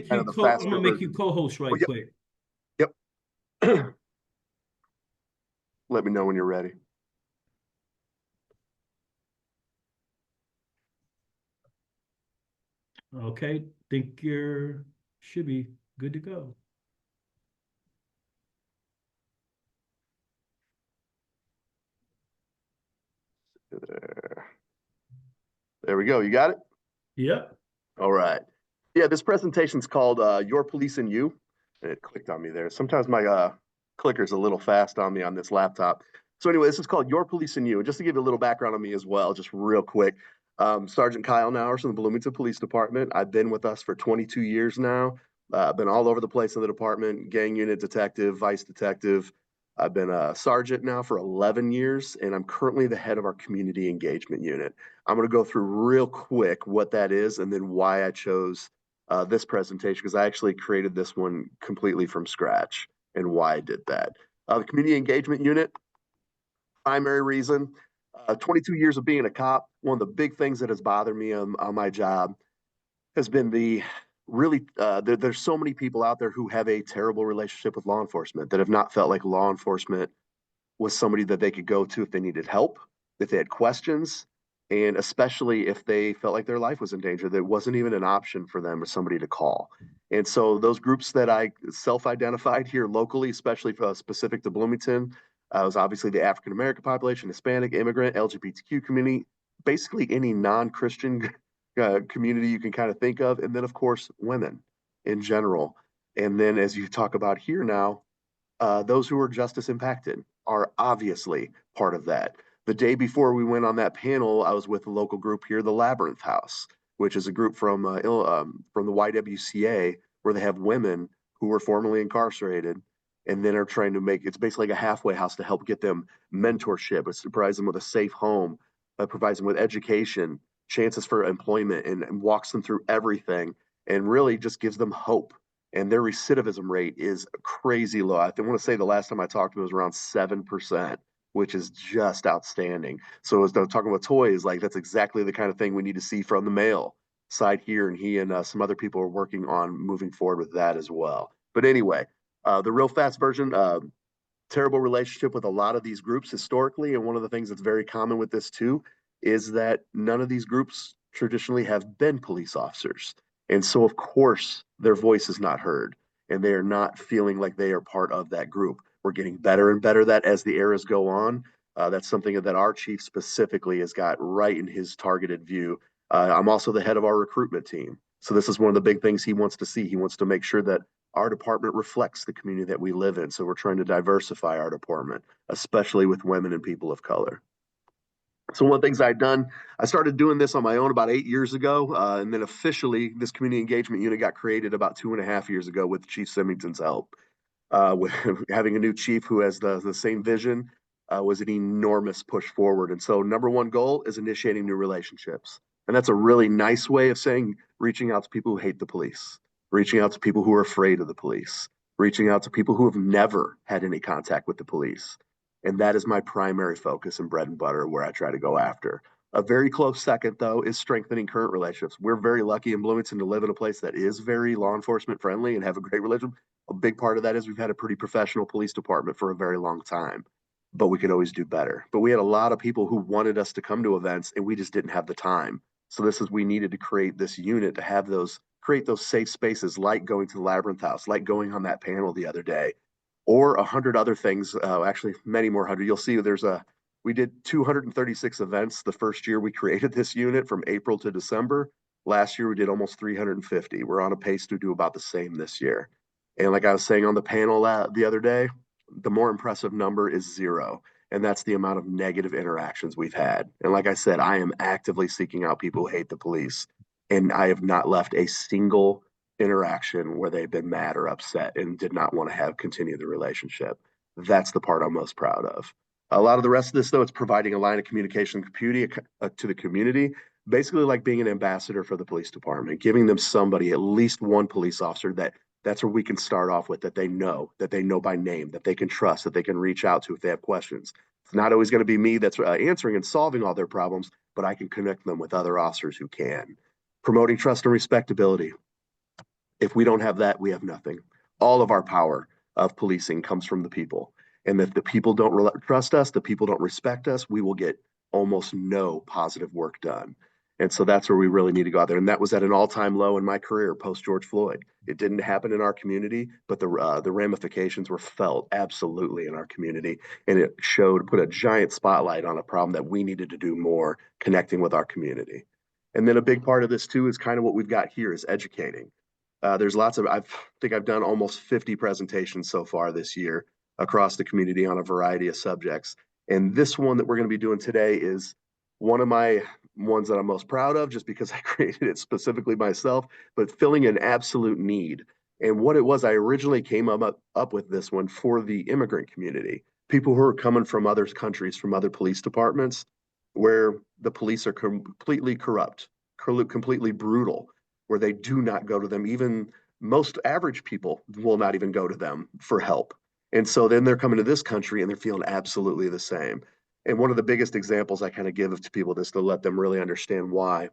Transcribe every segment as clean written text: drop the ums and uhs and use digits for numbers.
kind of the I'm faster gonna make you version. co-host Oh, right quick. yep. Let me know when you're ready. Okay, think you're should be good to go. There we go. You got it? Yep. All right. Yeah, this presentation is called Your Police and You. And it clicked on me there. Sometimes my clicker's a little fast on me on this laptop. So anyway, this is called Your Police and You. And just to give you a little background on me as well, just real quick. Sergeant Kyle Nowers from the Bloomington Police Department. I've been with us for 22 years now. I've been all over the place in the department, gang unit detective, vice detective. I've been a sergeant now for 11 years, and I'm currently the head of our community engagement unit. I'm going to go through real quick what that is and then why I chose this presentation, because I actually created this one completely from scratch and why I did that. The community engagement unit, primary reason, 22 years of being a cop, one of the big things that has bothered me on my job has been the really there's so many people out there who have a terrible relationship with law enforcement that have not felt like law enforcement was somebody that they could go to if they needed help, if they had questions, and especially if they felt like their life was in danger. There wasn't even an option for them or somebody to call. And so those groups that I self-identified here locally, especially specific to Bloomington, was obviously the African American population, Hispanic, immigrant, LGBTQ community, basically any non-Christian community you can kind of think of, and then of course women in general. And then as you talk about here now, those who are justice impacted are obviously part of that. The day before we went on that panel, I was with a local group here, the Labyrinth House, which is a group from the YWCA where they have women who were formerly incarcerated and then are trying to make it's basically like a halfway house to help get them mentorship, it provides them with a safe home, provides them with education, chances for employment, and walks them through everything and really just gives them hope, and their recidivism rate is crazy low. I want to say the last time I talked to them was around 7%, which is just outstanding. So as they're talking about toys, like that's exactly the kind of thing we need to see from the male side here. And he and some other people are working on moving forward with that as well. But anyway, the real fast version, terrible relationship with a lot of these groups historically. And one of the things that's very common with this too is that none of these groups traditionally have been police officers. And so, of course, their voice is not heard and they are not feeling like they are part of that group. We're getting better and better at that as the eras go on. That's something that our chief specifically has got right in his targeted view. I'm also the head of our recruitment team. So this is one of the big things he wants to see. He wants to make sure that our department reflects the community that we live in. So we're trying to diversify our department, especially with women and people of color. So one of the things I'd done, I started doing this on my own about 8 years ago, and then officially this community engagement unit got created about 2.5 years ago with Chief Symington's help. With having a new chief who has the same vision was an enormous push forward. And so number one goal is initiating new relationships. And that's a really nice way of saying reaching out to people who hate the police, reaching out to people who are afraid of the police, reaching out to people who have never had any contact with the police. And that is my primary focus and bread and butter where I try to go after. A very close second, though, is strengthening current relationships. We're very lucky in Bloomington to live in a place that is very law enforcement friendly and have a great relationship. A big part of that is we've had a pretty professional police department for a very long time, but we could always do better. But we had a lot of people who wanted us to come to events and we just didn't have the time. So this is we needed to create this unit to have those create those safe spaces like going to the Labyrinth House, like going on that panel the other day, or 100 other things, actually many more hundred. You'll see we did 236 events the first year we created this unit from April to December. Last year we did almost 350. We're on a pace to do about the same this year. And like I was saying on the panel the other day, the more impressive number is zero. And that's the amount of negative interactions we've had. And like I said, I am actively seeking out people who hate the police. And I have not left a single interaction where they've been mad or upset and did not want to have continue the relationship. That's the part I'm most proud of. A lot of the rest of this, though, it's providing a line of communication to the community, basically like being an ambassador for the police department, giving them somebody, at least one police officer that's where we can start off with, that they know by name, that they can trust, that they can reach out to if they have questions. It's not always going to be me that's answering and solving all their problems, but I can connect them with other officers who can. Promoting trust and respectability. If we don't have that, we have nothing. All of our power of policing comes from the people. And if the people don't trust us, the people don't respect us, we will get almost no positive work done. And so that's where we really need to go out there. And that was at an all-time low in my career post George Floyd. It didn't happen in our community, but the ramifications were felt absolutely in our community, and it put a giant spotlight on a problem that we needed to do more connecting with our community. And then a big part of this too is kind of what we've got here is educating. There's lots of, I think I've done almost 50 presentations so far this year across the community on a variety of subjects. And this one that we're going to be doing today is one of my ones that I'm most proud of just because I created it specifically myself, but filling an absolute need. And what it was, I originally came up with this one for the immigrant community, people who are coming from other countries, from other police departments, where the police are completely corrupt, completely brutal, where they do not go to them. Even most average people will not even go to them for help. And so then they're coming to this country and they're feeling absolutely the same. And one of the biggest examples I kind of give to people just to let them really understand why.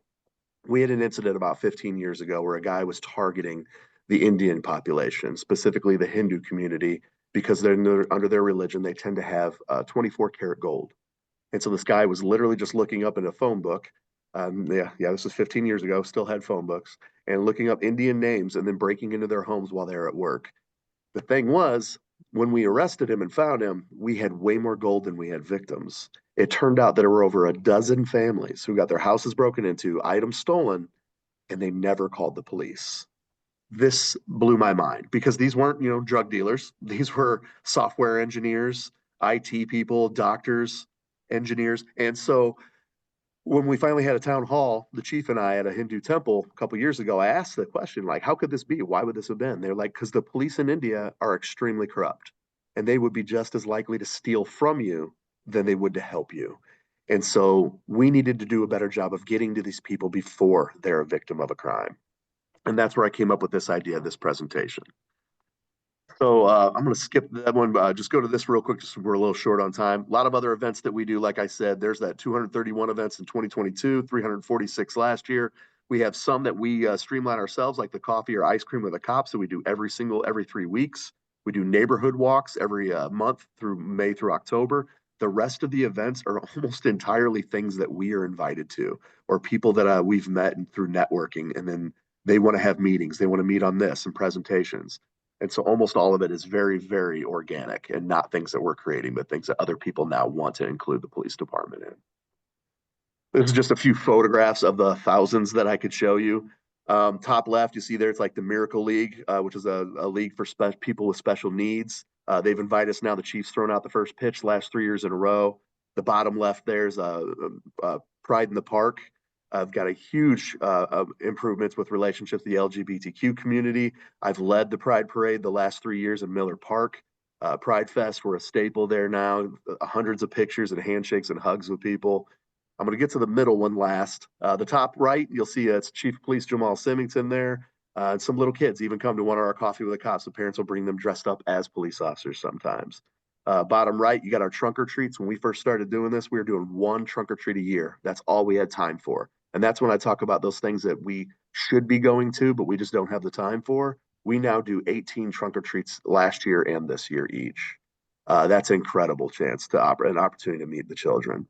We had an incident about 15 years ago where a guy was targeting the Indian population, specifically the Hindu community, because they're under their religion, they tend to have 24 karat gold. And so this guy was literally just looking up in a phone book. This was 15 years ago, still had phone books, and looking up Indian names and then breaking into their homes while they were at work. The thing was, when we arrested him and found him, we had way more gold than we had victims. It turned out that there were over a dozen families who got their houses broken into, items stolen, and they never called the police. This blew my mind because these weren't, drug dealers. These were software engineers, IT people, doctors, engineers. And so when we finally had a town hall, the chief and I at a Hindu temple a couple years ago, I asked the question, like, how could this be? Why would this have been? They're like, because the police in India are extremely corrupt and they would be just as likely to steal from you than they would to help you. And so we needed to do a better job of getting to these people before they're a victim of a crime. And that's where I came up with this idea of this presentation. So I'm going to skip that one, but just go to this real quick, just we're a little short on time. A lot of other events that we do, like I said, there's that 231 events in 2022, 346 last year. We have some that we streamline ourselves, like the coffee or ice cream with the cops that we do every 3 weeks. We do neighborhood walks every month through May through October. The rest of the events are almost entirely things that we are invited to, or people that we've met and through networking, and then they want to have meetings. They want to meet on this and presentations. And so almost all of it is very, very organic and not things that we're creating, but things that other people now want to include the police department in. This is just a few photographs of the thousands that I could show you. Top left, you see there, it's like the Miracle League, which is a league for people with special needs. They've invited us now. The Chiefs thrown out the first pitch last 3 years in a row. The bottom left, there's Pride in the Park. I've got a huge improvements with relationships with the LGBTQ community. I've led the Pride Parade the last 3 years in Miller Park. Pride Fest, we're a staple there now. Hundreds of pictures and handshakes and hugs with people. I'm going to get to the middle one last. The top right, you'll see it's Chief of Police Jamal Symington there. And some little kids even come to one of our coffee with the cops. The parents will bring them dressed up as police officers sometimes. Bottom right, you got our trunk or treats. When we first started doing this, we were doing one trunk or treat a year. That's all we had time for. And that's when I talk about those things that we should be going to, but we just don't have the time for. We now do 18 trunk or treats last year and this year each. That's an incredible chance to an opportunity to meet the children.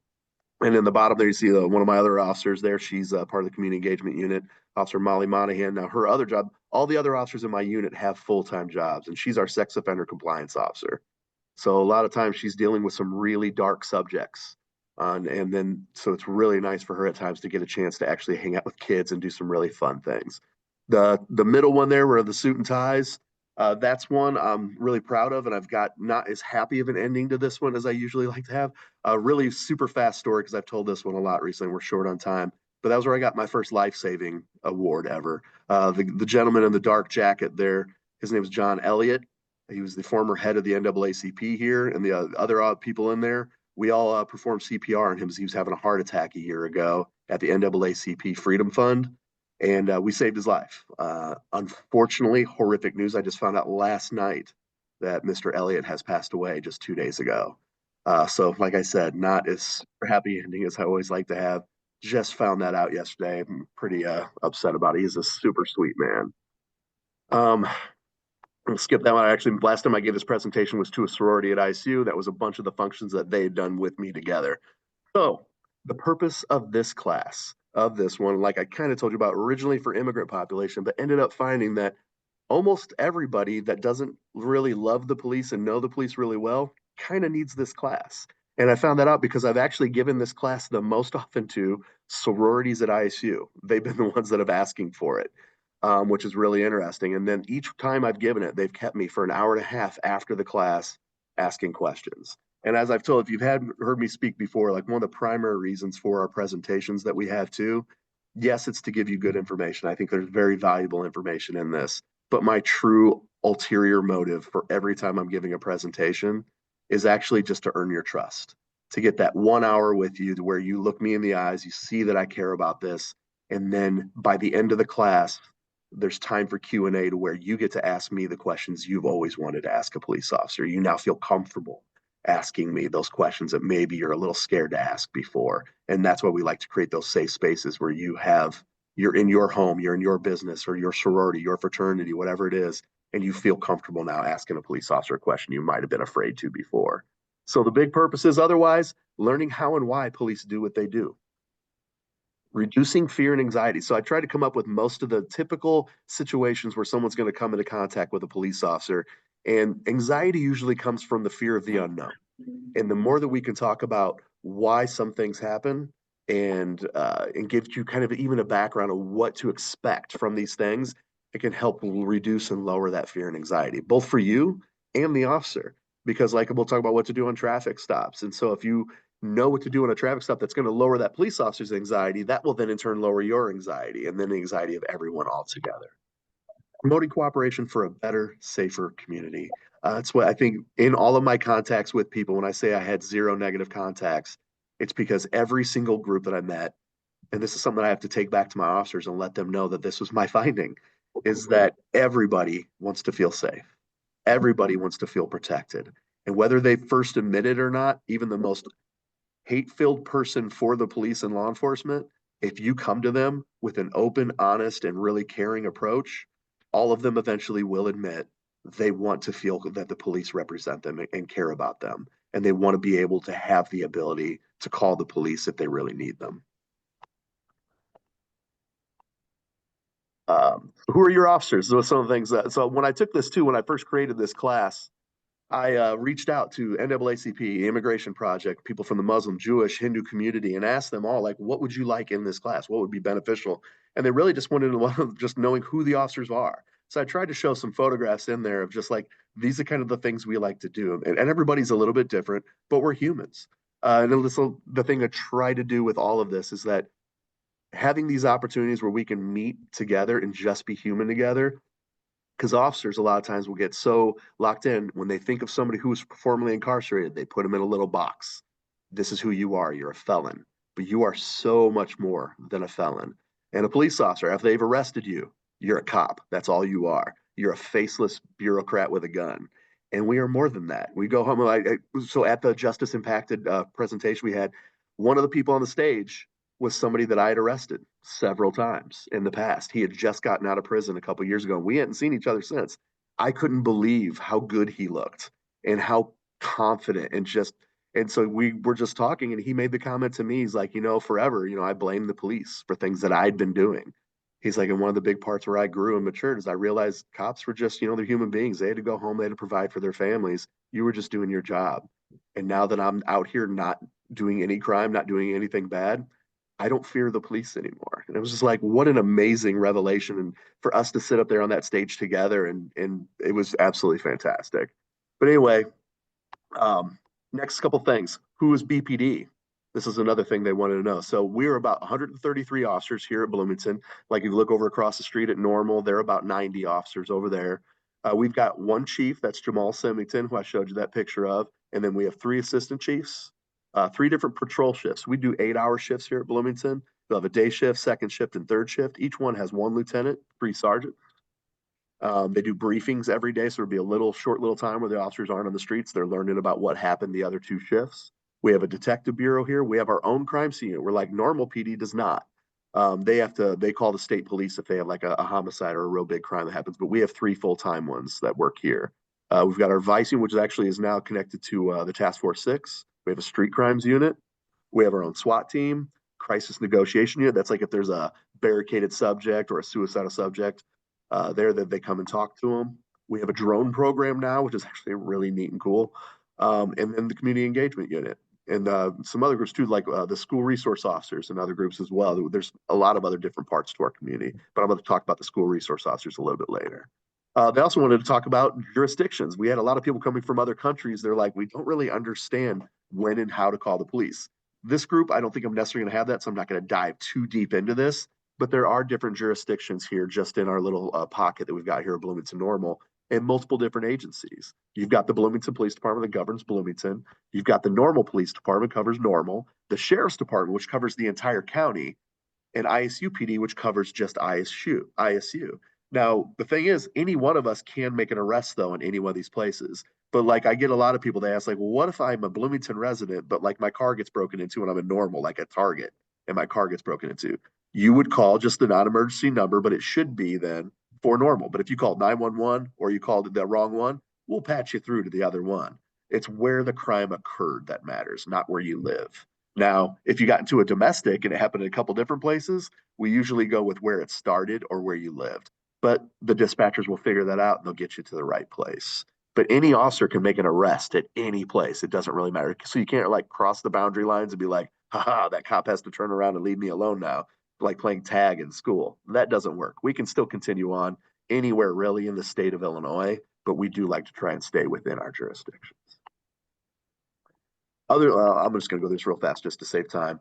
And in the bottom there, you see one of my other officers there. She's part of the community engagement unit, Officer Molly Monahan. Now, her other job, all the other officers in my unit have full-time jobs, and she's our sex offender compliance officer. So a lot of times she's dealing with some really dark subjects. And then, so it's really nice for her at times to get a chance to actually hang out with kids and do some really fun things. The middle one there were the suit and ties. That's one I'm really proud of, and I've got not as happy of an ending to this one as I usually like to have. A really super fast story because I've told this one a lot recently. We're short on time, but that was where I got my first life-saving award ever. The gentleman in the dark jacket there, his name is John Elliott. He was the former head of the NAACP here, and the other people in there. We all performed CPR on him as he was having a heart attack a year ago at the NAACP Freedom Fund, and we saved his life. Unfortunately, horrific news. I just found out last night that Mr. Elliott has passed away just 2 days ago. So, like I said, not as happy ending as I always like to have. Just found that out yesterday. I'm pretty upset about it. He's a super sweet man. Um, I'll skip that one. Actually, last time I gave this presentation was to a sorority at ICU. That was a bunch of the functions that they had done with me together. So the purpose of this class, of this one, like I kind of told you about, originally for immigrant population, but ended up finding that almost everybody that doesn't really love the police and know the police really well kind of needs this class. And I found that out because I've actually given this class the most often to sororities at ISU. They've been the ones that have asking for it, which is really interesting. And then each time I've given it, they've kept me for an hour and a half after the class asking questions. And as I've told, if you've heard me speak before, like one of the primary reasons for our presentations that we have too, yes, it's to give you good information. I think there's very valuable information in this, but my true ulterior motive for every time I'm giving a presentation is actually just to earn your trust, to get that 1 hour with you to where you look me in the eyes, you see that I care about this. And then by the end of the class, there's time for Q&A to where you get to ask me the questions you've always wanted to ask a police officer. You now feel comfortable asking me those questions that maybe you're a little scared to ask before. And that's why we like to create those safe spaces where you're in your home, you're in your business or your sorority, your fraternity, whatever it is, and you feel comfortable now asking a police officer a question you might have been afraid to before. So the big purpose is otherwise learning how and why police do what they do, reducing fear and anxiety. So I try to come up with most of the typical situations where someone's going to come into contact with a police officer. And anxiety usually comes from the fear of the unknown. And the more that we can talk about why some things happen and give you kind of even a background of what to expect from these things, it can help reduce and lower that fear and anxiety, both for you and the officer. Because like we'll talk about what to do on traffic stops. And so if you know what to do on a traffic stop that's going to lower that police officer's anxiety, that will then in turn lower your anxiety and then the anxiety of everyone altogether. Promoting cooperation for a better, safer community. That's what I think in all of my contacts with people, when I say I had zero negative contacts, it's because every single group that I met, and this is something that I have to take back to my officers and let them know that this was my finding, is that everybody wants to feel safe. Everybody wants to feel protected. And whether they first admit it or not, even the most hate-filled person for the police and law enforcement, if you come to them with an open, honest, and really caring approach, all of them eventually will admit they want to feel that the police represent them and care about them. And they want to be able to have the ability to call the police if they really need them. Who are your officers? Those are some of the things so when I took this too, when I first created this class, I reached out to NAACP, Immigration Project, people from the Muslim, Jewish, Hindu community, and asked them all, like, what would you like in this class? What would be beneficial? And they really just wanted to just knowing who the officers are. So I tried to show some photographs in there of just like, these are kind of the things we like to do. And everybody's a little bit different, but we're humans. And this, the thing I try to do with all of this is that having these opportunities where we can meet together and just be human together because officers a lot of times will get so locked in when they think of somebody who was formerly incarcerated, they put them in a little box. This is who you are. You're a felon, but you are so much more than a felon. And a police officer, if they've arrested you, you're a cop. That's all you are. You're a faceless bureaucrat with a gun. And we are more than that. We go home. So at the Justice Impacted presentation we had, one of the people on the stage was somebody that I had arrested several times in the past. He had just gotten out of prison a couple years ago. We hadn't seen each other since. I couldn't believe how good he looked and how confident and just and so we were just talking and he made the comment to me, he's like, forever, I blame the police for things that I'd been doing. He's like, and one of the big parts where I grew and matured is I realized cops were just, they're human beings. They had to go home, they had to provide for their families. You were just doing your job. And now that I'm out here not doing any crime, not doing anything bad, I don't fear the police anymore. And it was just like, what an amazing revelation. And for us to sit up there on that stage together and it was absolutely fantastic. But anyway, next couple things. Who is BPD? This is another thing they wanted to know. So we're about 133 officers here at Bloomington. Like if you look over across the street at Normal, they're about 90 officers over there. We've got one chief, that's Jamal Symington, who I showed you that picture of. And then we have three assistant chiefs, three different patrol shifts. We do 8-hour shifts here at Bloomington. We'll have a day shift, second shift, and third shift. Each one has one lieutenant, three sergeants. They do briefings every day, so it'll be a short little time where the officers aren't on the streets. They're learning about what happened the other two shifts. We have a detective bureau here. We have our own crime scene unit. We're like Normal PD does not. They call the state police if they have like a homicide or a real big crime that happens, but we have three full-time ones that work here. We've got our vice unit, which actually is now connected to the Task Force 6. We have a street crimes unit. We have our own SWAT team, crisis negotiation unit. That's like if there's a barricaded subject or a suicidal subject, there that they come and talk to them. We have a drone program now, which is actually really neat and cool. And then the community engagement unit and some other groups too, like the school resource officers and other groups as well. There's a lot of other different parts to our community, but I'm going to talk about the school resource officers a little bit later. They also wanted to talk about jurisdictions. We had a lot of people coming from other countries. They're like, we don't really understand when and how to call the police. This group, I don't think I'm necessarily going to have that, so I'm not going to dive too deep into this. But there are different jurisdictions here just in our little pocket that we've got here at Bloomington Normal and multiple different agencies. You've got the Bloomington Police Department that governs Bloomington. You've got the Normal Police Department covers Normal, the Sheriff's Department, which covers the entire county, and ISU PD, which covers just ISU. Now, the thing is, any one of us can make an arrest though in any one of these places. But like I get a lot of people, they ask like, well, what if I'm a Bloomington resident, but like my car gets broken into and I'm a Normal, like a Target, and my car gets broken into? You would call just the non-emergency number, but it should be then for Normal. But if you called 911 or you called the wrong one, we'll patch you through to the other one. It's where the crime occurred that matters, not where you live. Now, if you got into a domestic and it happened in a couple different places, we usually go with where it started or where you lived. But the dispatchers will figure that out and they'll get you to the right place. But any officer can make an arrest at any place. It doesn't really matter. So you can't like cross the boundary lines and be like, haha, that cop has to turn around and leave me alone now, like playing tag in school. That doesn't work. We can still continue on anywhere really in the state of Illinois, but we do like to try and stay within our jurisdictions. I'm just going to go this real fast just to save time.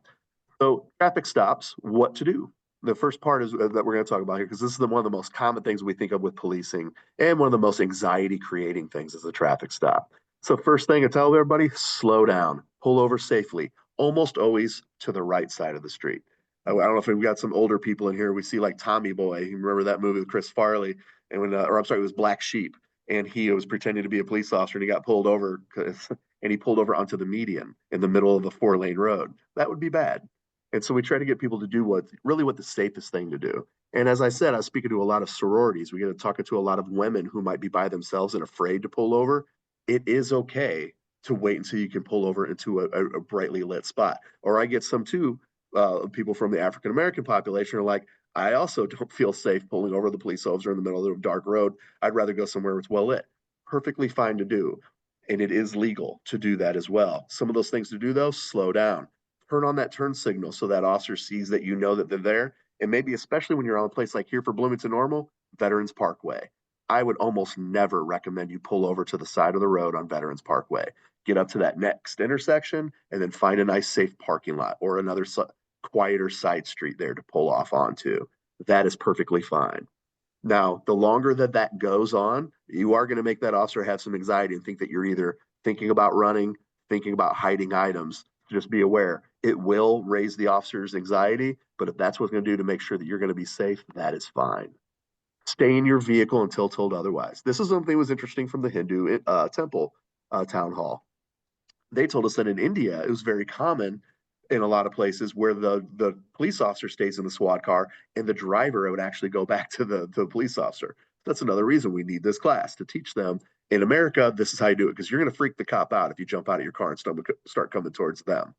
So traffic stops, what to do? The first part is that we're going to talk about here because this is one of the most common things we think of with policing and one of the most anxiety creating things is a traffic stop. So first thing I tell everybody, slow down, pull over safely, almost always to the right side of the street. I don't know if we've got some older people in here. We see like Tommy Boy. You remember that movie with Chris Farley? And when, or I'm sorry, it was Black Sheep. And he was pretending to be a police officer and he got pulled over and he pulled over onto the median in the middle of a 4-lane road. That would be bad. And so we try to get people to do what the safest thing to do. And as I said, I was speaking to a lot of sororities. We get to talking to a lot of women who might be by themselves and afraid to pull over. It is okay to wait until you can pull over into a brightly lit spot. Or I get some too, people from the African American population are like, I also don't feel safe pulling over the police officer in the middle of a dark road. I'd rather go somewhere where it's well lit. Perfectly fine to do. And it is legal to do that as well. Some of those things to do though, slow down. Turn on that turn signal so that officer sees that you know that they're there. And maybe especially when you're on a place like here for Bloomington Normal, Veterans Parkway. I would almost never recommend you pull over to the side of the road on Veterans Parkway. Get up to that next intersection and then find a nice safe parking lot or another quieter side street there to pull off onto. That is perfectly fine. Now, the longer that that goes on, you are going to make that officer have some anxiety and think that you're either thinking about running, thinking about hiding items. Just be aware, it will raise the officer's anxiety, but if that's what's going to do to make sure that you're going to be safe, that is fine. Stay in your vehicle until told otherwise. This is something that was interesting from the Hindu temple town hall. They told us that in India, it was very common in a lot of places where the police officer stays in the SWAT car and the driver would actually go back to the police officer. That's another reason we need this class to teach them. In America, this is how you do it because you're going to freak the cop out if you jump out of your car and start coming towards them.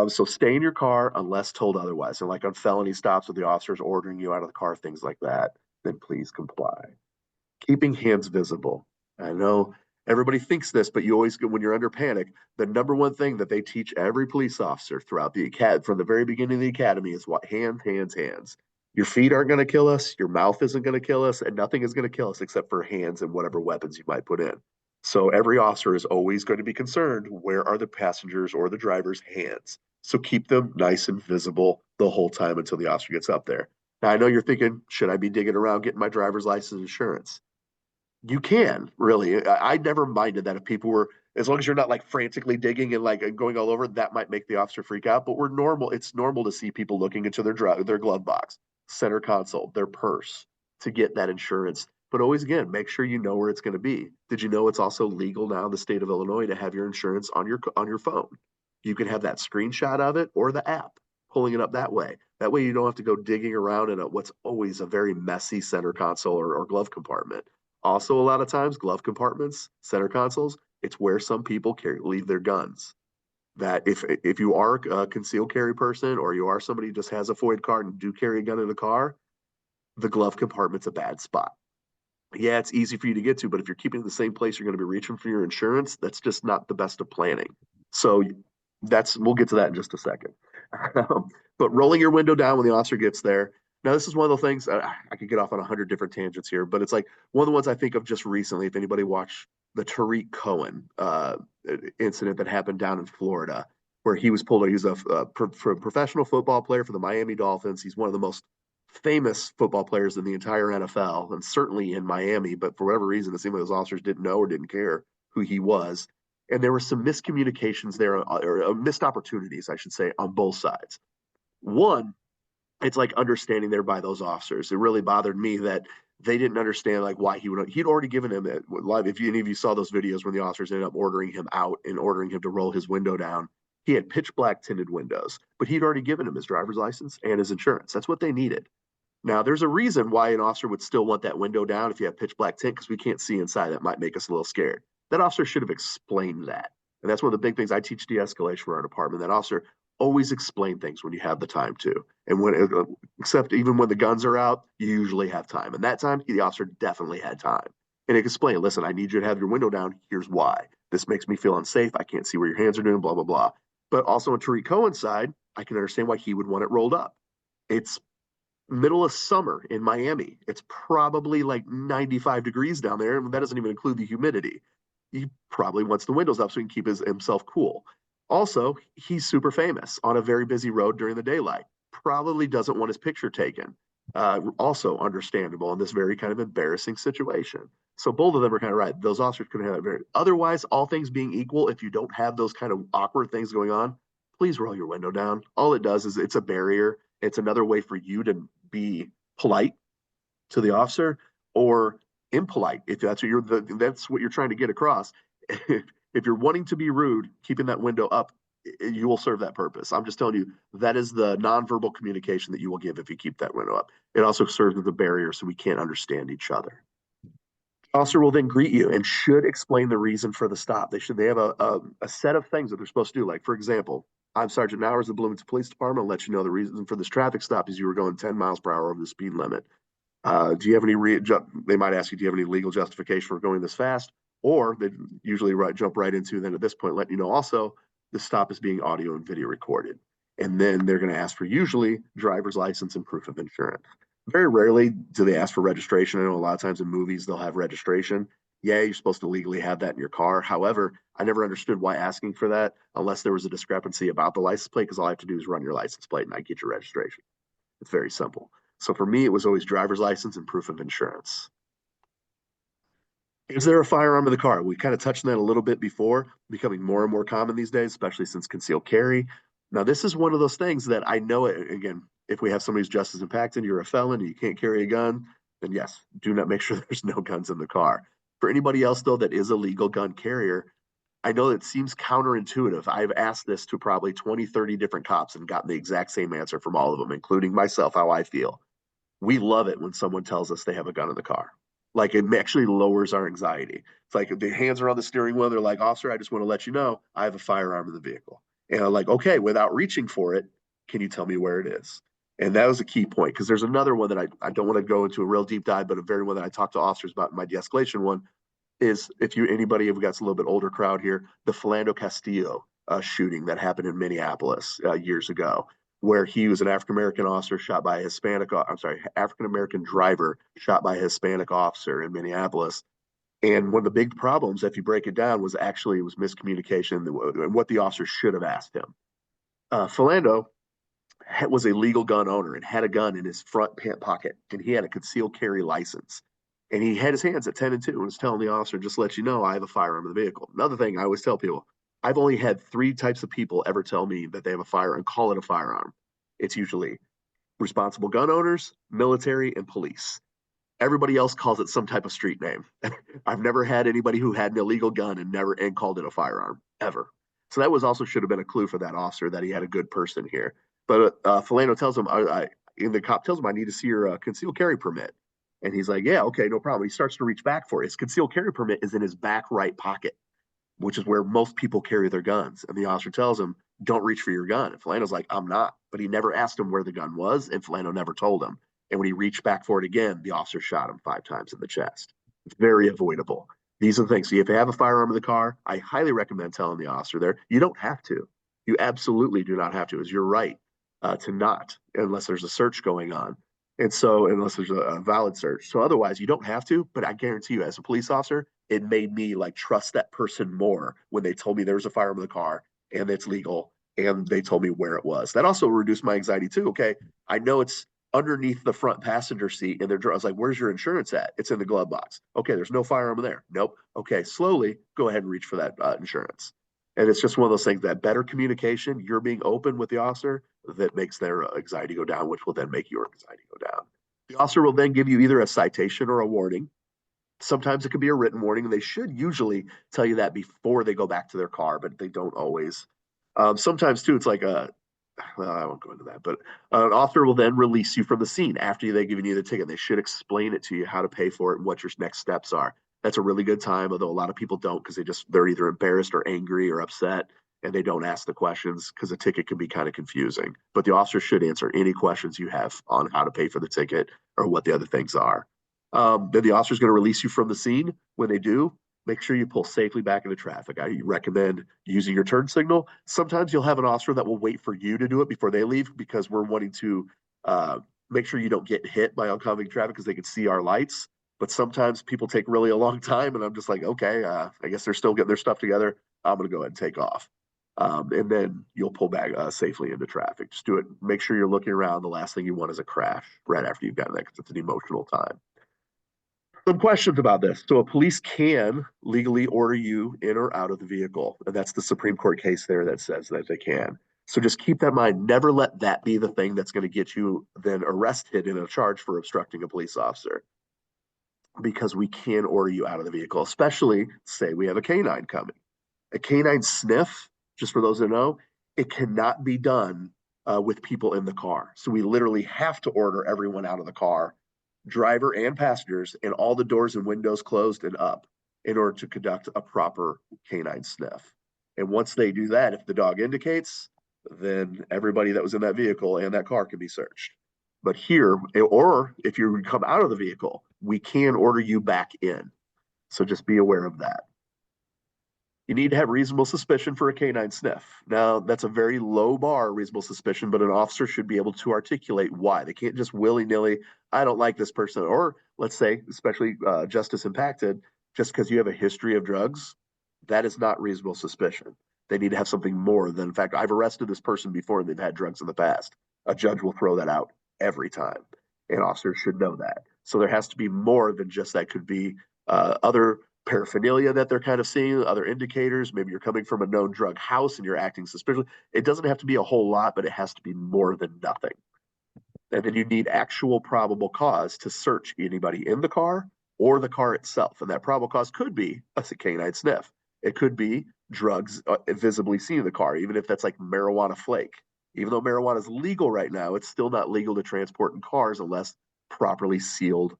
So stay in your car unless told otherwise. And like on felony stops with the officers ordering you out of the car, things like that, then please comply. Keeping hands visible. I know everybody thinks this, but you always get when you're under panic, the number one thing that they teach every police officer throughout the academy from the very beginning of the academy is what hands. Your feet aren't going to kill us, your mouth isn't going to kill us, and nothing is going to kill us except for hands and whatever weapons you might put in. So every officer is always going to be concerned, where are the passengers or the driver's hands? So keep them nice and visible the whole time until the officer gets up there. Now I know you're thinking, should I be digging around getting my driver's license insurance? You can really. I never minded that if people were, as long as you're not like frantically digging and like going all over, that might make the officer freak out. But we're normal. It's normal to see people looking into their glove box, center console, their purse to get that insurance. But always again, make sure you know where it's going to be. Did you know it's also legal now in the state of Illinois to have your insurance on your phone? You can have that screenshot of it or the app. pulling it up that way. That way you don't have to go digging around in what's always a very messy center console or glove compartment. Also, a lot of times, glove compartments, center consoles, it's where some people leave their guns. That if you are a concealed carry person or you are somebody who just has a FOID card and do carry a gun in the car, the glove compartment's a bad spot. Yeah, it's easy for you to get to, but if you're keeping it in the same place, you're going to be reaching for your insurance. That's just not the best of planning. So we'll get to that in just a second. But rolling your window down when the officer gets there. Now, this is one of the things I could get off on 100 different tangents here, but it's like one of the ones I think of just recently. If anybody watched the Tariq Cohen incident that happened down in Florida, where he was pulled, he's a professional football player for the Miami Dolphins. He's one of the most famous football players in the entire NFL and certainly in Miami, but for whatever reason, it seemed like those officers didn't know or didn't care who he was. And there were some miscommunications there, or missed opportunities, I should say, on both sides. One, it's like understanding there by those officers. It really bothered me that they didn't understand like why he'd already given him it live. If any of you saw those videos when the officers ended up ordering him out and ordering him to roll his window down, he had pitch black tinted windows, but he'd already given him his driver's license and his insurance. That's what they needed. Now, there's a reason why an officer would still want that window down if you have pitch black tint, because we can't see inside. That might make us a little scared. That officer should have explained that. And that's one of the big things I teach de-escalation for our department. That officer always explain things when you have the time to. And except even when the guns are out, you usually have time. And that time, the officer definitely had time. And he explained, listen, I need you to have your window down. Here's why. This makes me feel unsafe. I can't see where your hands are doing, blah, blah, blah. But also on Tariq Cohen's side, I can understand why he would want it rolled up. It's middle of summer in Miami. It's probably like 95 degrees down there, and that doesn't even include the humidity. He probably wants the windows up so he can keep himself cool. Also, he's super famous on a very busy road during the daylight. Probably doesn't want his picture taken. Also understandable in this very kind of embarrassing situation. So both of them are kind of right. Those officers could have very. Otherwise, all things being equal, if you don't have those kind of awkward things going on, please roll your window down. All it does is it's a barrier. It's another way for you to be polite to the officer or impolite if that's what you're trying to get across. If you're wanting to be rude, keeping that window up, you will serve that purpose. I'm just telling you, that is the nonverbal communication that you will give if you keep that window up. It also serves as a barrier so we can't understand each other. Officer will then greet you and should explain the reason for the stop. They have a set of things that they're supposed to do. Like, for example, I'm Sergeant Nowers of the Bloomington Police Department. I'll let you know the reason for this traffic stop is you were going 10 miles per hour over the speed limit. Do you have any, they might ask you, do you have any legal justification for going this fast? Or they usually jump right into, then at this point, letting you know also, the stop is being audio and video recorded. And then they're going to ask for usually driver's license and proof of insurance. Very rarely do they ask for registration. I know a lot of times in movies they'll have registration. Yeah, you're supposed to legally have that in your car. However, I never understood why asking for that unless there was a discrepancy about the license plate, because all I have to do is run your license plate and I get your registration. It's very simple. So for me, it was always driver's license and proof of insurance. Is there a firearm in the car? We kind of touched on that a little bit before, becoming more and more common these days, especially since concealed carry. Now, this is one of those things that I know, again, if we have somebody who's justice impacted, you're a felon, and you can't carry a gun, then yes, do not make sure there's no guns in the car. For anybody else, though, that is a legal gun carrier, I know it seems counterintuitive. I've asked this to probably 20, 30 different cops and gotten the exact same answer from all of them, including myself, how I feel. We love it when someone tells us they have a gun in the car. Like, it actually lowers our anxiety. It's like if the hands are on the steering wheel, they're like, officer, I just want to let you know I have a firearm in the vehicle. And I'm like, okay, without reaching for it, can you tell me where it is? And that was a key point, because there's another one that I don't want to go into a real deep dive, but a very one that I talked to officers about in my de-escalation one is, if we've got a little bit older crowd here, the Philando Castillo shooting that happened in Minneapolis years ago, where he was an African-American officer shot by a African-American driver shot by a Hispanic officer in Minneapolis. And one of the big problems, if you break it down, was miscommunication and what the officer should have asked him. Philando was a legal gun owner and had a gun in his front pant pocket, and he had a concealed carry license. And he had his hands at 10 and 2 and was telling the officer, just let you know, I have a firearm in the vehicle. Another thing I always tell people, I've only had 3 types of people ever tell me that they have a firearm, call it a firearm. It's usually responsible gun owners, military, and police. Everybody else calls it some type of street name. I've never had anybody who had an illegal gun and called it a firearm, ever. So that was also should have been a clue for that officer that he had a good person here. But Felano tells him, and the cop tells him, I need to see your concealed carry permit. And he's like, yeah, okay, no problem. He starts to reach back for it. His concealed carry permit is in his back right pocket, which is where most people carry their guns. And the officer tells him, don't reach for your gun. And Felano's like, I'm not. But he never asked him where the gun was, and Felano never told him. And when he reached back for it again, the officer shot him 5 times in the chest. It's very avoidable. These are the things. So if you have a firearm in the car, I highly recommend telling the officer there, you don't have to. You absolutely do not have to, as you're right to not, unless there's a search going on. And so, unless there's a valid search. So, otherwise, you don't have to. But I guarantee you, as a police officer, it made me like trust that person more when they told me there was a firearm in the car and it's legal and they told me where it was. That also reduced my anxiety too. Okay, I know it's underneath the front passenger seat and I was like, where's your insurance at? It's in the glove box. Okay, there's no firearm in there. Nope. Okay, slowly go ahead and reach for that insurance. And it's just one of those things that better communication, you're being open with the officer, that makes their anxiety go down, which will then make your anxiety go down. The officer will then give you either a citation or a warning. Sometimes it could be a written warning, and they should usually tell you that before they go back to their car, but they don't always. Sometimes too, it's like well, I won't go into that, but an officer will then release you from the scene after they've given you the ticket. They should explain it to you, how to pay for it and what your next steps are. That's a really good time, although a lot of people don't because they're either embarrassed or angry or upset and they don't ask the questions because the ticket can be kind of confusing. But the officer should answer any questions you have on how to pay for the ticket or what the other things are. Then the officer is going to release you from the scene. When they do, make sure you pull safely back into traffic. I recommend using your turn signal. Sometimes you'll have an officer that will wait for you to do it before they leave because we're wanting to make sure you don't get hit by oncoming traffic because they can see our lights. But sometimes people take really a long time, and I'm just like, okay, I guess they're still getting their stuff together. I'm going to go ahead and take off. And then you'll pull back safely into traffic. Just do it. Make sure you're looking around. The last thing you want is a crash right after you've gotten that because it's an emotional time. Some questions about this. So a police can legally order you in or out of the vehicle. And that's the Supreme Court case there that says that they can. So just keep that in mind. Never let that be the thing that's going to get you then arrested in a charge for obstructing a police officer. Because we can order you out of the vehicle, especially say we have a canine coming. A canine sniff, just for those that know, it cannot be done with people in the car. So we literally have to order everyone out of the car, driver and passengers, and all the doors and windows closed and up in order to conduct a proper canine sniff. And once they do that, if the dog indicates, then everybody that was in that vehicle and that car can be searched. But here, or if you come out of the vehicle, we can order you back in. So just be aware of that. You need to have reasonable suspicion for a canine sniff. Now, that's a very low bar, reasonable suspicion, but an officer should be able to articulate why. They can't just willy-nilly, I don't like this person. Or let's say, especially justice impacted, just because you have a history of drugs, that is not reasonable suspicion. They need to have something more than, in fact, I've arrested this person before and they've had drugs in the past. A judge will throw that out every time. And officers should know that. So there has to be more than just that. Could be other paraphernalia that they're kind of seeing, other indicators. Maybe you're coming from a known drug house and you're acting suspiciously. It doesn't have to be a whole lot, but it has to be more than nothing. And then you need actual probable cause to search anybody in the car or the car itself. And that probable cause could be a canine sniff. It could be drugs visibly seen in the car, even if that's like marijuana flake. Even though marijuana is legal right now, it's still not legal to transport in cars unless properly sealed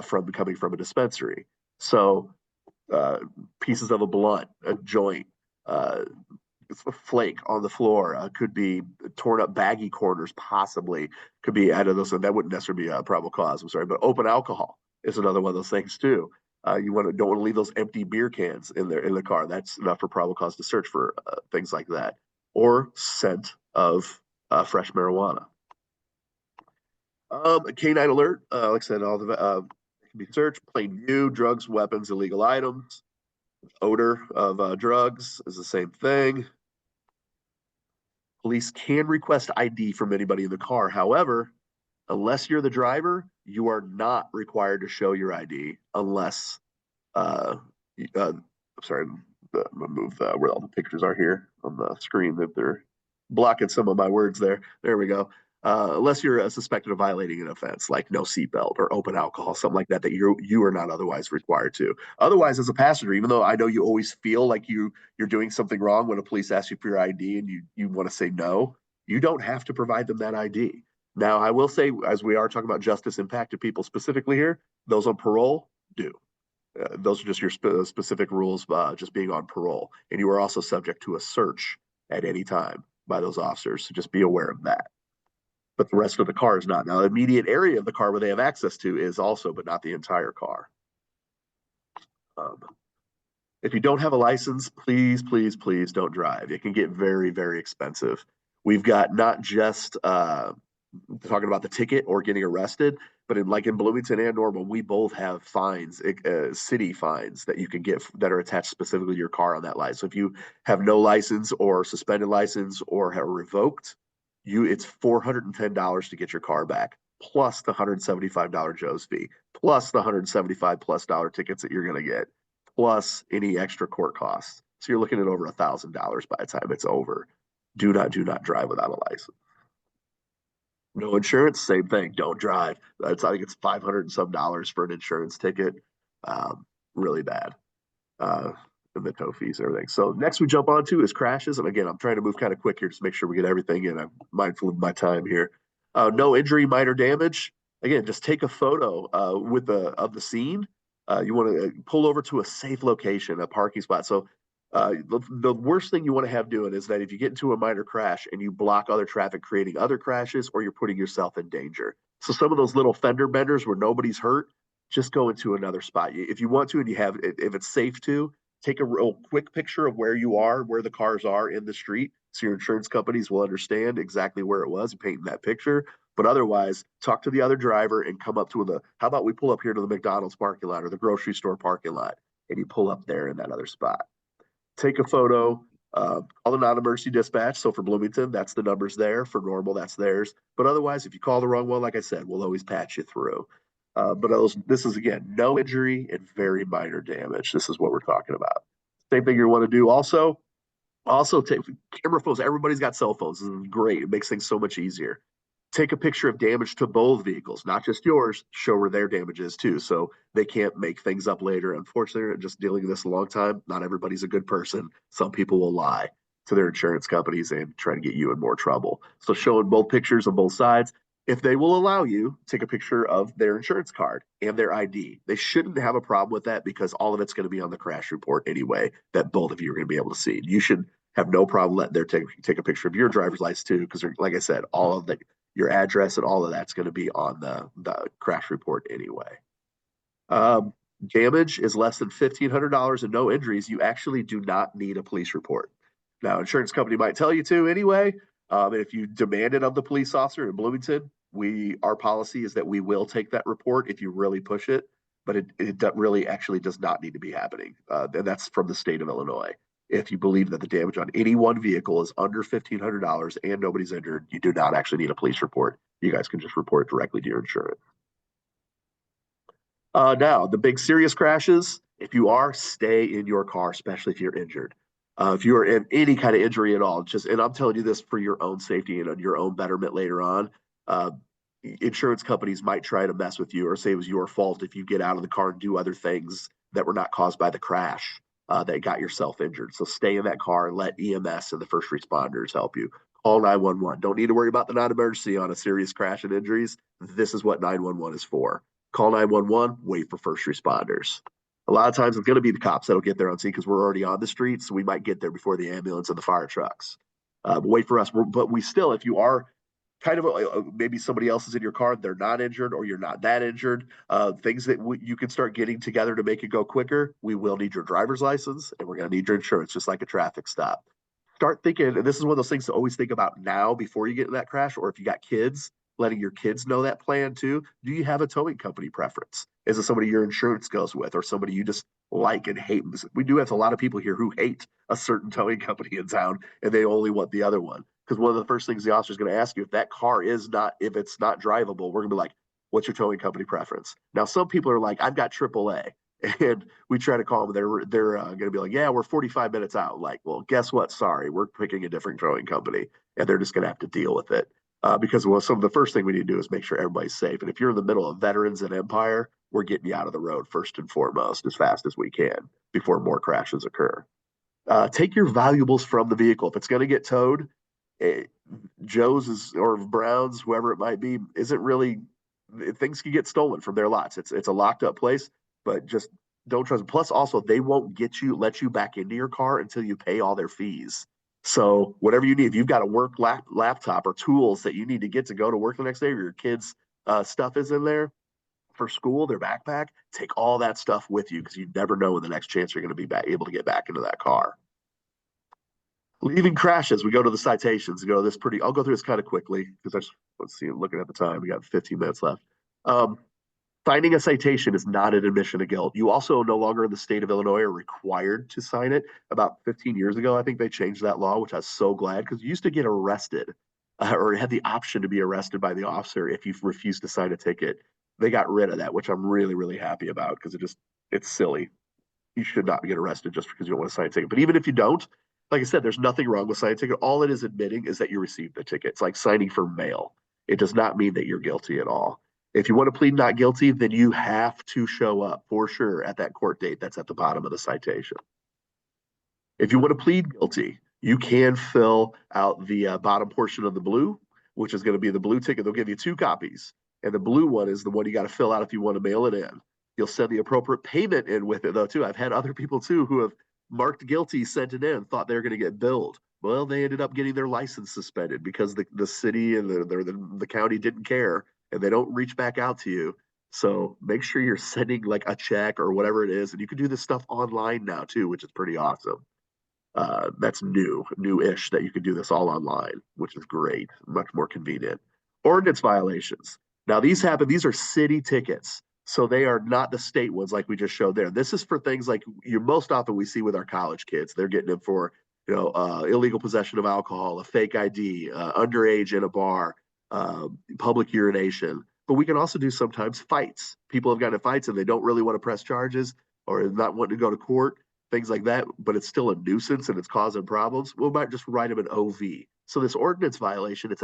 from coming from a dispensary. So pieces of a blunt, a joint, a flake on the floor, could be torn up baggy corners, possibly could be added those. And that wouldn't necessarily be a probable cause. I'm sorry, but open alcohol is another one of those things too. You don't want to leave those empty beer cans in the car. That's enough for probable cause to search for things like that, or scent of fresh marijuana. A canine alert, like I said, all the can be searched, plain view, drugs, weapons, illegal items. Odor of drugs is the same thing. Police can request ID from anybody in the car. However, unless you're the driver, you are not required to show your ID unless, I'm sorry, I'm gonna move where all the pictures are here on the screen that they're blocking some of my words there. There we go. Unless you're suspected of violating an offense like no seatbelt or open alcohol, something like that, that you are not otherwise required to. Otherwise, as a passenger, even though I know you always feel like you're doing something wrong when a police asks you for your ID and you want to say no, you don't have to provide them that ID. Now, I will say, as we are talking about justice impacted people specifically here, those on parole do. Those are just your specific rules, just being on parole. And you are also subject to a search at any time by those officers. So just be aware of that. But the rest of the car is not. Now, the immediate area of the car where they have access to is also, but not the entire car. Um, if you don't have a license, please, please, please don't drive. It can get very, very expensive. We've got not just talking about the ticket or getting arrested, but in Bloomington and Normal, we both have fines, city fines that you can get that are attached specifically to your car on that license. So if you have no license or suspended license or have revoked, it's $410 to get your car back, plus the $175 Joe's fee, plus the $175+ tickets that you're going to get, plus any extra court costs. So you're looking at over $1,000 by the time it's over. Do not drive without a license. No insurance, same thing. Don't drive. I think it's $500 and some for an insurance ticket. Really bad. And the tow fees and everything. So next we jump on to is crashes. And again, I'm trying to move kind of quick here to make sure we get everything in. I'm mindful of my time here. No injury, minor damage. Again, just take a photo of the scene. You want to pull over to a safe location, a parking spot. So the worst thing you want to have doing is that if you get into a minor crash and you block other traffic, creating other crashes, or you're putting yourself in danger. So some of those little fender benders where nobody's hurt, just go into another spot. If you want to, and if it's safe to, take a real quick picture of where you are, where the cars are in the street, so your insurance companies will understand exactly where it was, painting that picture. But otherwise, talk to the other driver and come up to how about we pull up here to the McDonald's parking lot or the grocery store parking lot, and you pull up there in that other spot. Take a photo, call the non-emergency dispatch. So for Bloomington, that's the numbers there. For Normal, that's theirs. But otherwise, if you call the wrong one, like I said, we'll always patch you through. This is, again, no injury and very minor damage. This is what we're talking about. Same thing you want to do also take camera photos. Everybody's got cell phones. This is great. It makes things so much easier. Take a picture of damage to both vehicles, not just yours, show where their damage is too. So they can't make things up later. Unfortunately, just dealing with this a long time, not everybody's a good person. Some people will lie to their insurance companies and try to get you in more trouble. So showing both pictures on both sides. If they will allow you, take a picture of their insurance card and their ID. They shouldn't have a problem with that because all of it's going to be on the crash report anyway, that both of you are going to be able to see. You should have no problem letting them take a picture of your driver's license too, because like I said, all of your address and all of that's going to be on the crash report anyway. Damage is less than $1,500 and no injuries. You actually do not need a police report. Now, insurance company might tell you to anyway. If you demand it of the police officer in Bloomington, our policy is that we will take that report if you really push it, but it really actually does not need to be happening. And that's from the state of Illinois. If you believe that the damage on any one vehicle is under $1,500 and nobody's injured, you do not actually need a police report. You guys can just report directly to your insurance. Now, the big serious crashes, if you are, stay in your car, especially if you're injured. If you are in any kind of injury at all, and I'm telling you this for your own safety and your own betterment later on, insurance companies might try to mess with you or say it was your fault if you get out of the car and do other things that were not caused by the crash that got yourself injured. So stay in that car and let EMS and the first responders help you. Call 911. Don't need to worry about the non-emergency on a serious crash and injuries. This is what 911 is for. Call 911, wait for first responders. A lot of times it's going to be the cops that'll get there on scene because we're already on the street, so we might get there before the ambulance and the fire trucks. Wait for us. But we still, if you are kind of maybe somebody else is in your car, they're not injured or you're not that injured, things that you can start getting together to make it go quicker, we will need your driver's license and we're going to need your insurance, just like a traffic stop. Start thinking, and this is one of those things to always think about now before you get in that crash, or if you got kids, letting your kids know that plan too. Do you have a towing company preference? Is it somebody your insurance goes with or somebody you just like and hate? We do have a lot of people here who hate a certain towing company in town and they only want the other one. Because one of the first things the officer is going to ask you, if that car is not, if it's not drivable, we're going to be like, what's your towing company preference? Now, some people are like, I've got AAA. And we try to call them. They're going to be like, yeah, we're 45 minutes out. Like, well, guess what? Sorry, we're picking a different towing company. And they're just going to have to deal with it. Because some of the first thing we need to do is make sure everybody's safe. And if you're in the middle of Veterans and Empire, we're getting you out of the road first and foremost as fast as we can before more crashes occur. Take your valuables from the vehicle. If it's going to get towed, it, Joe's or Brown's, whoever it might be, isn't really, things can get stolen from their lots. It's a locked up place, but just don't trust them. Plus, also, they won't let you back into your car until you pay all their fees. So whatever you need, if you've got a work laptop or tools that you need to get to go to work the next day, or your kids' stuff is in there for school, their backpack, take all that stuff with you because you never know when the next chance you're going to be able to get back into that car. Leaving crashes, we go to the citations. We go to this pretty, I'll go through this kind of quickly because I just, let's see, looking at the time, we got 15 minutes left. Um, Finding a citation is not an admission of guilt. You also no longer in the state of Illinois are required to sign it. About 15 years ago, I think they changed that law, which I was so glad because you used to get arrested or had the option to be arrested by the officer if you refused to sign a ticket. They got rid of that, which I'm really, really happy about because it's silly. You should not get arrested just because you don't want to sign a ticket. But even if you don't, like I said, there's nothing wrong with signing a ticket. All it is admitting is that you received the ticket. It's like signing for mail. It does not mean that you're guilty at all. If you want to plead not guilty, then you have to show up for sure at that court date that's at the bottom of the citation. If you want to plead guilty, you can fill out the bottom portion of the blue, which is going to be the blue ticket. They'll give you 2 copies. And the blue one is the one you got to fill out if you want to mail it in. You'll send the appropriate payment in with it, though, too. I've had other people, too, who have marked guilty, sent it in, thought they were going to get billed. Well, they ended up getting their license suspended because the city and the county didn't care and they don't reach back out to you. So make sure you're sending like a check or whatever it is. And you can do this stuff online now, too, which is pretty awesome. That's new-ish that you can do this all online, which is great, much more convenient. Ordinance violations. Now these are city tickets. So they are not the state ones like we just showed there. This is for things like you most often we see with our college kids. They're getting them for, illegal possession of alcohol, a fake ID, underage in a bar, public urination. But we can also do sometimes fights. People have gotten in fights and they don't really want to press charges or not wanting to go to court, things like that, but it's still a nuisance and it's causing problems. We might just write them an OV. So this ordinance violation, it's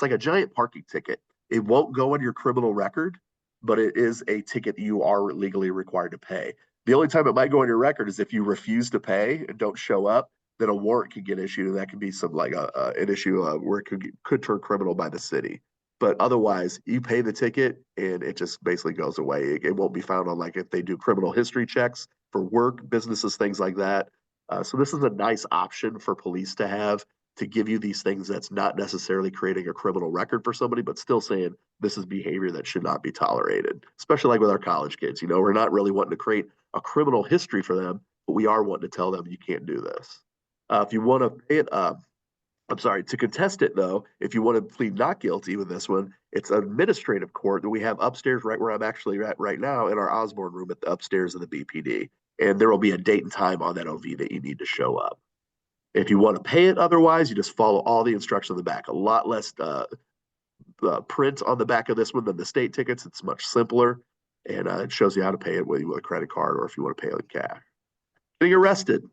like a giant parking ticket. It won't go on your criminal record, but it is a ticket that you are legally required to pay. The only time it might go on your record is if you refuse to pay and don't show up, then a warrant could get issued, and that could be some like an issue where it could turn criminal by the city. But otherwise, you pay the ticket and it just basically goes away. It won't be found on like if they do criminal history checks for work, businesses, things like that. So this is a nice option for police to have to give you these things that's not necessarily creating a criminal record for somebody, but still saying this is behavior that should not be tolerated, especially like with our college kids. We're not really wanting to create a criminal history for them, but we are wanting to tell them you can't do this. If you want to pay it, I'm sorry, to contest it though, if you want to plead not guilty with this one, it's an administrative court that we have upstairs right where I'm actually at right now in our Osborne room at the upstairs of the BPD. And there will be a date and time on that OV that you need to show up. If you want to pay it otherwise, you just follow all the instructions on the back. A lot less print on the back of this one than the state tickets. It's much simpler. And it shows you how to pay it, whether you want a credit card or if you want to pay it in cash. Getting arrested.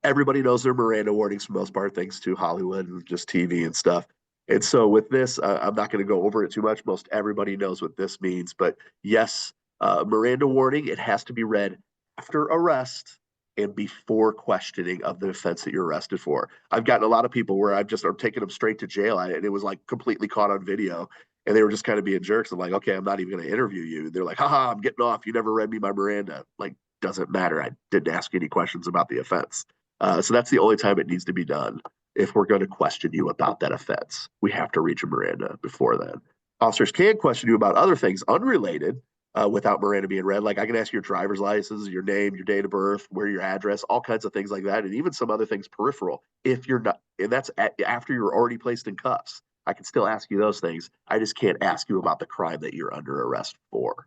Everybody knows their Miranda warnings for the most part, thanks to Hollywood and just TV and stuff. And so with this, I'm not going to go over it too much. Most everybody knows what this means. But yes, Miranda warning, it has to be read after arrest and before questioning of the offense that you're arrested for. I've gotten a lot of people where I've just taken them straight to jail and it was like completely caught on video. And they were just kind of being jerks. I'm like, okay, I'm not even going to interview you. They're like, haha, I'm getting off. You never read me my Miranda. Like, doesn't matter. I didn't ask any questions about the offense. So that's the only time it needs to be done. If we're going to question you about that offense, we have to reach a Miranda before then. Officers can question you about other things unrelated without Miranda being read. Like I can ask your driver's license, your name, your date of birth, where your address, all kinds of things like that, and even some other things peripheral. If you're not, and that's after you're already placed in cuffs, I can still ask you those things. I just can't ask you about the crime that you're under arrest for.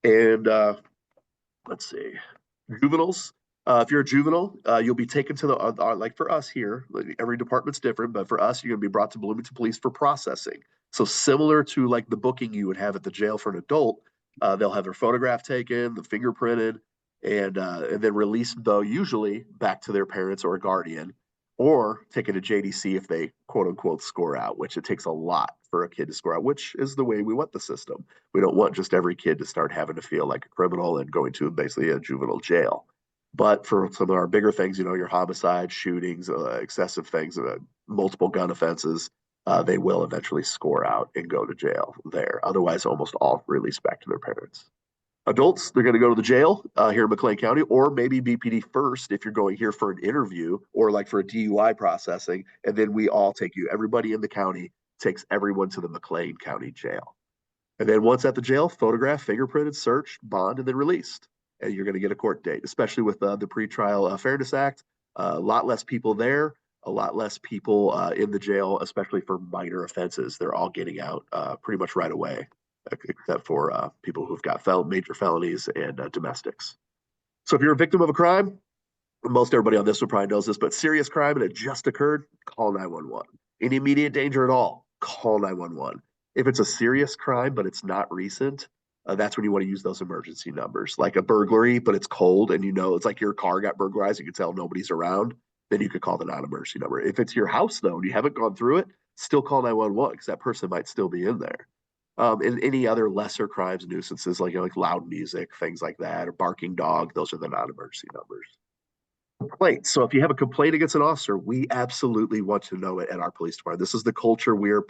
And let's see, juveniles. If you're a juvenile, you'll be taken to the, like for us here, like every department's different, but for us, you're going to be brought to Bloomington Police for processing. So similar to like the booking you would have at the jail for an adult, they'll have their photograph taken, the fingerprinted, and then released though usually back to their parents or a guardian, or taken to JDC if they quote unquote score out, which it takes a lot for a kid to score out, which is the way we want the system. We don't want just every kid to start having to feel like a criminal and going to basically a juvenile jail. But for some of our bigger things, your homicide, shootings, excessive things, multiple gun offenses, they will eventually score out and go to jail there. Otherwise, almost all released back to their parents. Adults, they're going to go to the jail here in McLean County, or maybe BPD first if you're going here for an interview or like for a DUI processing. And then we all take you, everybody in the county takes everyone to the McLean County Jail. And then once at the jail, photographed, fingerprinted, searched, bond, and then released. And you're going to get a court date, especially with the Pretrial Fairness Act. A lot less people there, a lot less people in the jail, especially for minor offenses. They're all getting out pretty much right away, except for people who've got major felonies and domestics. So if you're a victim of a crime, most everybody on this one probably knows this, but serious crime and it just occurred, call 911. Any immediate danger at all, call 911. If it's a serious crime, but it's not recent, that's when you want to use those emergency numbers, like a burglary, but it's cold and you know it's like your car got burglarized, you can tell nobody's around, then you could call the non-emergency number. If it's your house though, and you haven't gone through it, still call 911 because that person might still be in there. And any other lesser crimes, nuisances like like loud music, things like that, or barking dog, those are the non-emergency numbers. Complaints. So if you have a complaint against an officer, we absolutely want to know it at our police department. This is the culture we're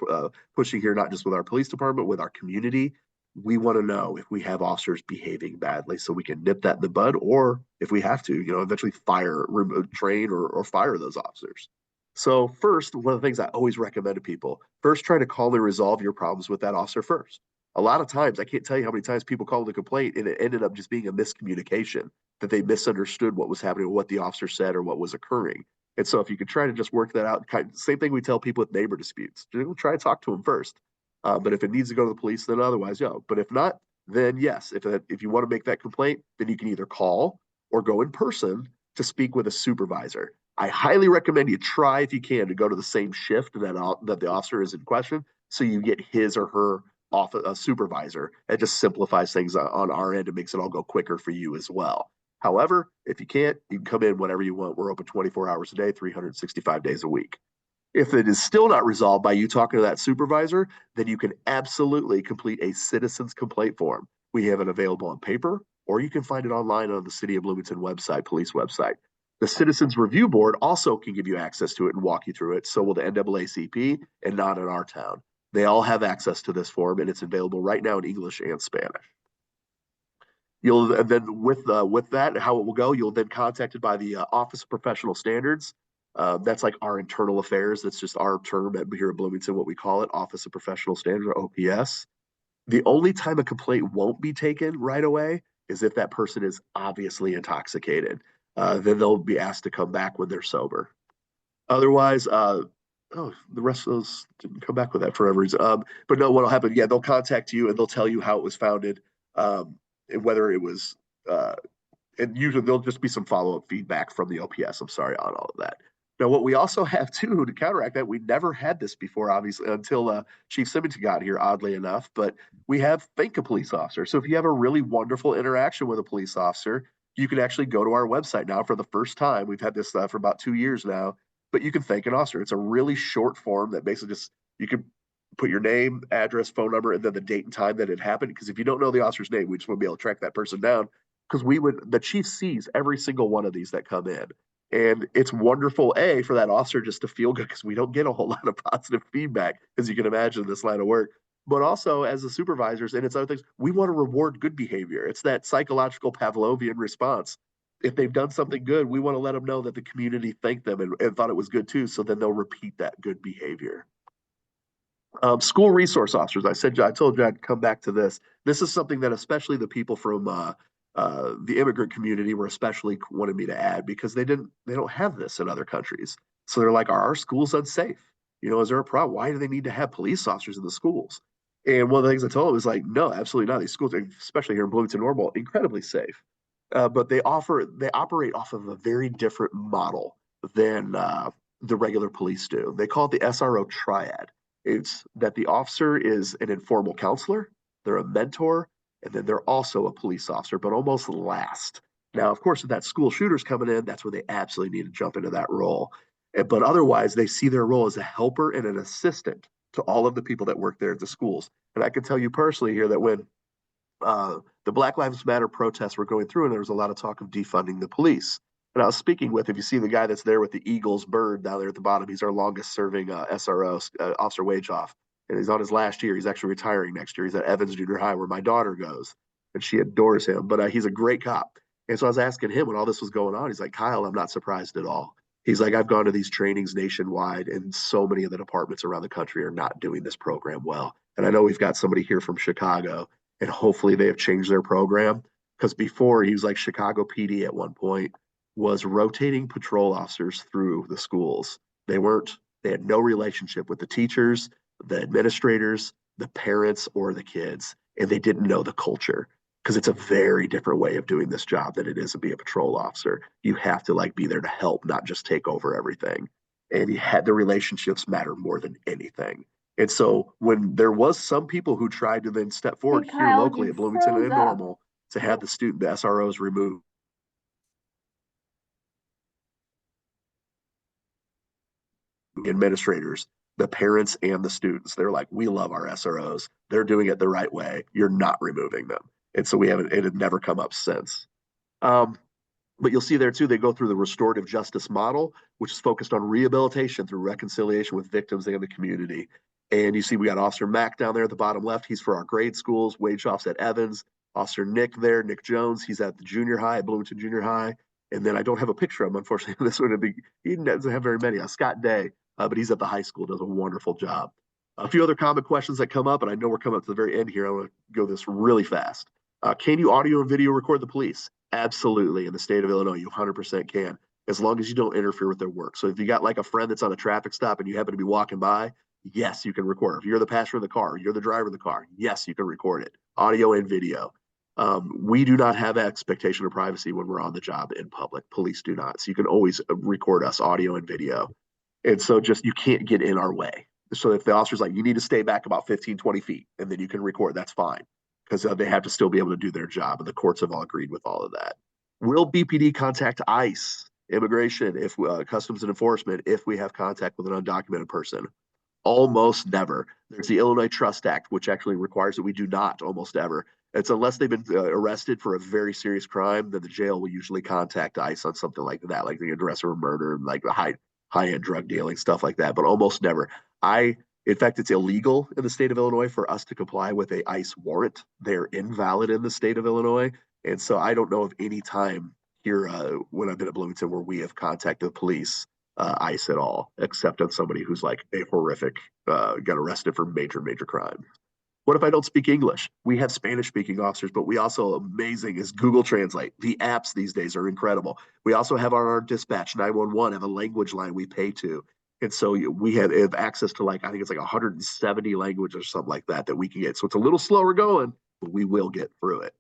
pushing here, not just with our police department, with our community. We want to know if we have officers behaving badly so we can nip that in the bud, or if we have to, eventually fire, train, or fire those officers. So first, one of the things I always recommend to people, first try to call and resolve your problems with that officer first. A lot of times, I can't tell you how many times people call the complaint and it ended up just being a miscommunication, that they misunderstood what was happening, what the officer said, or what was occurring. And so if you could try to just work that out, same thing we tell people with neighbor disputes. Try to talk to them first. But if it needs to go to the police, then otherwise, But if not, then yes, if you want to make that complaint, then you can either call or go in person to speak with a supervisor. I highly recommend you try, if you can, to go to the same shift that the officer is in question, so you get his or her off a supervisor. It just simplifies things on our end and makes it all go quicker for you as well. However, if you can't, you can come in whenever you want. We're open 24 hours a day, 365 days a week. If it is still not resolved by you talking to that supervisor, then you can absolutely complete a citizen's complaint form. We have it available on paper, or you can find it online on the City of Bloomington website, police website. The Citizens Review Board also can give you access to it and walk you through it. So will the NAACP, and not in our town. They all have access to this form, and it's available right now in English and Spanish. And then with that, how it will go, you'll then contacted by the Office of Professional Standards. That's like our internal affairs. That's just our term here at Bloomington, what we call it, Office of Professional Standards, or OPS. The only time a complaint won't be taken right away is if that person is obviously intoxicated. Then they'll be asked to come back when they're sober. Otherwise, the rest of those didn't come back with that for whatever reason. But no, what'll happen? Yeah, they'll contact you and they'll tell you how it was founded, and whether it was, and usually there'll just be some follow-up feedback from the OPS. I'm sorry on all of that. Now, what we also have too to counteract that, we never had this before, obviously, until Chief Simmons got here, oddly enough. But we have thank a police officer. So if you have a really wonderful interaction with a police officer, you can actually go to our website now for the first time. We've had this for about 2 years now, but you can thank an officer. It's a really short form that basically just, you can put your name, address, phone number, and then the date and time that it happened. Because if you don't know the officer's name, we just want to be able to track that person down. Because the chief sees every single one of these that come in. And it's wonderful, for that officer just to feel good, because we don't get a whole lot of positive feedback, as you can imagine, in this line of work. But also, as the supervisors, and it's other things, we want to reward good behavior. It's that psychological Pavlovian response. If they've done something good, we want to let them know that the community thanked them and thought it was good too, so then they'll repeat that good behavior. School resource officers, I told you I'd come back to this. This is something that especially the people from the immigrant community were especially wanted me to add, because they don't have this in other countries. So they're like, are our schools unsafe? Is there a problem? Why do they need to have police officers in the schools? And one of the things I told them is like, no, absolutely not. These schools, especially here in Bloomington Normal, incredibly safe. But they operate off of a very different model than the regular police do. They call it the SRO triad. It's that the officer is an informal counselor, they're a mentor, and then they're also a police officer, but almost last. Now, of course, if that school shooter's coming in, that's where they absolutely need to jump into that role. But otherwise, they see their role as a helper and an assistant to all of the people that work there at the schools. And I can tell you personally here that when the Black Lives Matter protests were going through, and there was a lot of talk of defunding the police, And I was speaking with, if you see the guy that's there with the Eagles bird down there at the bottom, he's our longest serving SRO, Officer Wagehoff. And he's on his last year. He's actually retiring next year. He's at Evans Junior High, where my daughter goes, and she adores him. But he's a great cop. And so I was asking him when all this was going on, he's like, Kyle, I'm not surprised at all. He's like, I've gone to these trainings nationwide, and so many of the departments around the country are not doing this program well. And I know we've got somebody here from Chicago, and hopefully they have changed their program. Because before, he was like Chicago PD at one point was rotating patrol officers through the schools. They had no relationship with the teachers, the administrators, the parents, or the kids, and they didn't know the culture because it's a very different way of doing this job than it is to be a patrol officer. You have to like be there to help, not just take over everything. And you had the relationships matter more than anything. And so when there was some people who tried to then step Hey, forward here Kyle, locally you at Bloomington froze and up. Normal to have the SROs removed administrators, the parents, and the students. They're like, we love our SROs. They're doing it the right way. You're not removing them. And so it had never come up since. Um, but you'll see there too, they go through the restorative justice model, which is focused on rehabilitation through reconciliation with victims and the community. And you see, we got Officer Mack down there at the bottom left. He's for our grade schools. Wage Off's at Evans. Officer Nick there, Nick Jones. He's at the junior high, at Bloomington Junior High. And then I don't have a picture of him, unfortunately. This would be, he doesn't have very many. Scott Day, but he's at the high school, does a wonderful job. A few other common questions that come up, and I know we're coming up to the very end here. I want to go this really fast. Can you audio and video record the police? Absolutely. In the state of Illinois, you 100% can, as long as you don't interfere with their work. So if you got like a friend that's on a traffic stop and you happen to be walking by, yes, you can record. If you're the passenger of the car, you're the driver of the car, yes, you can record it, audio and video. We do not have expectation of privacy when we're on the job in public. Police do not. So you can always record us audio and video. And so just you can't get in our way. So if the officer's like, you need to stay back about 15, 20 feet, and then you can record, that's fine. Because they have to still be able to do their job. And the courts have all agreed with all of that. Will BPD contact ICE, immigration, if customs and enforcement, if we have contact with an undocumented person? Almost never. There's the Illinois Trust Act, which actually requires that we do not almost ever. It's unless they've been arrested for a very serious crime, then the jail will usually contact ICE on something like that, like the address of a murder, and like the high-end drug dealing, stuff like that, but almost never. In fact, it's illegal in the state of Illinois for us to comply with a ICE warrant. They're invalid in the state of Illinois. And so I don't know of any time here when I've been at Bloomington where we have contacted the police, ICE at all, except on somebody who's like a horrific, got arrested for major, major crime. What if I don't speak English? We have Spanish speaking officers, but we also, amazing is Google Translate. The apps these days are incredible. We also have our dispatch 911 have a language line we pay to. And so we have access to like, I think it's like 170 languages or something like that we can get. So it's a little slower going, but we will get through it.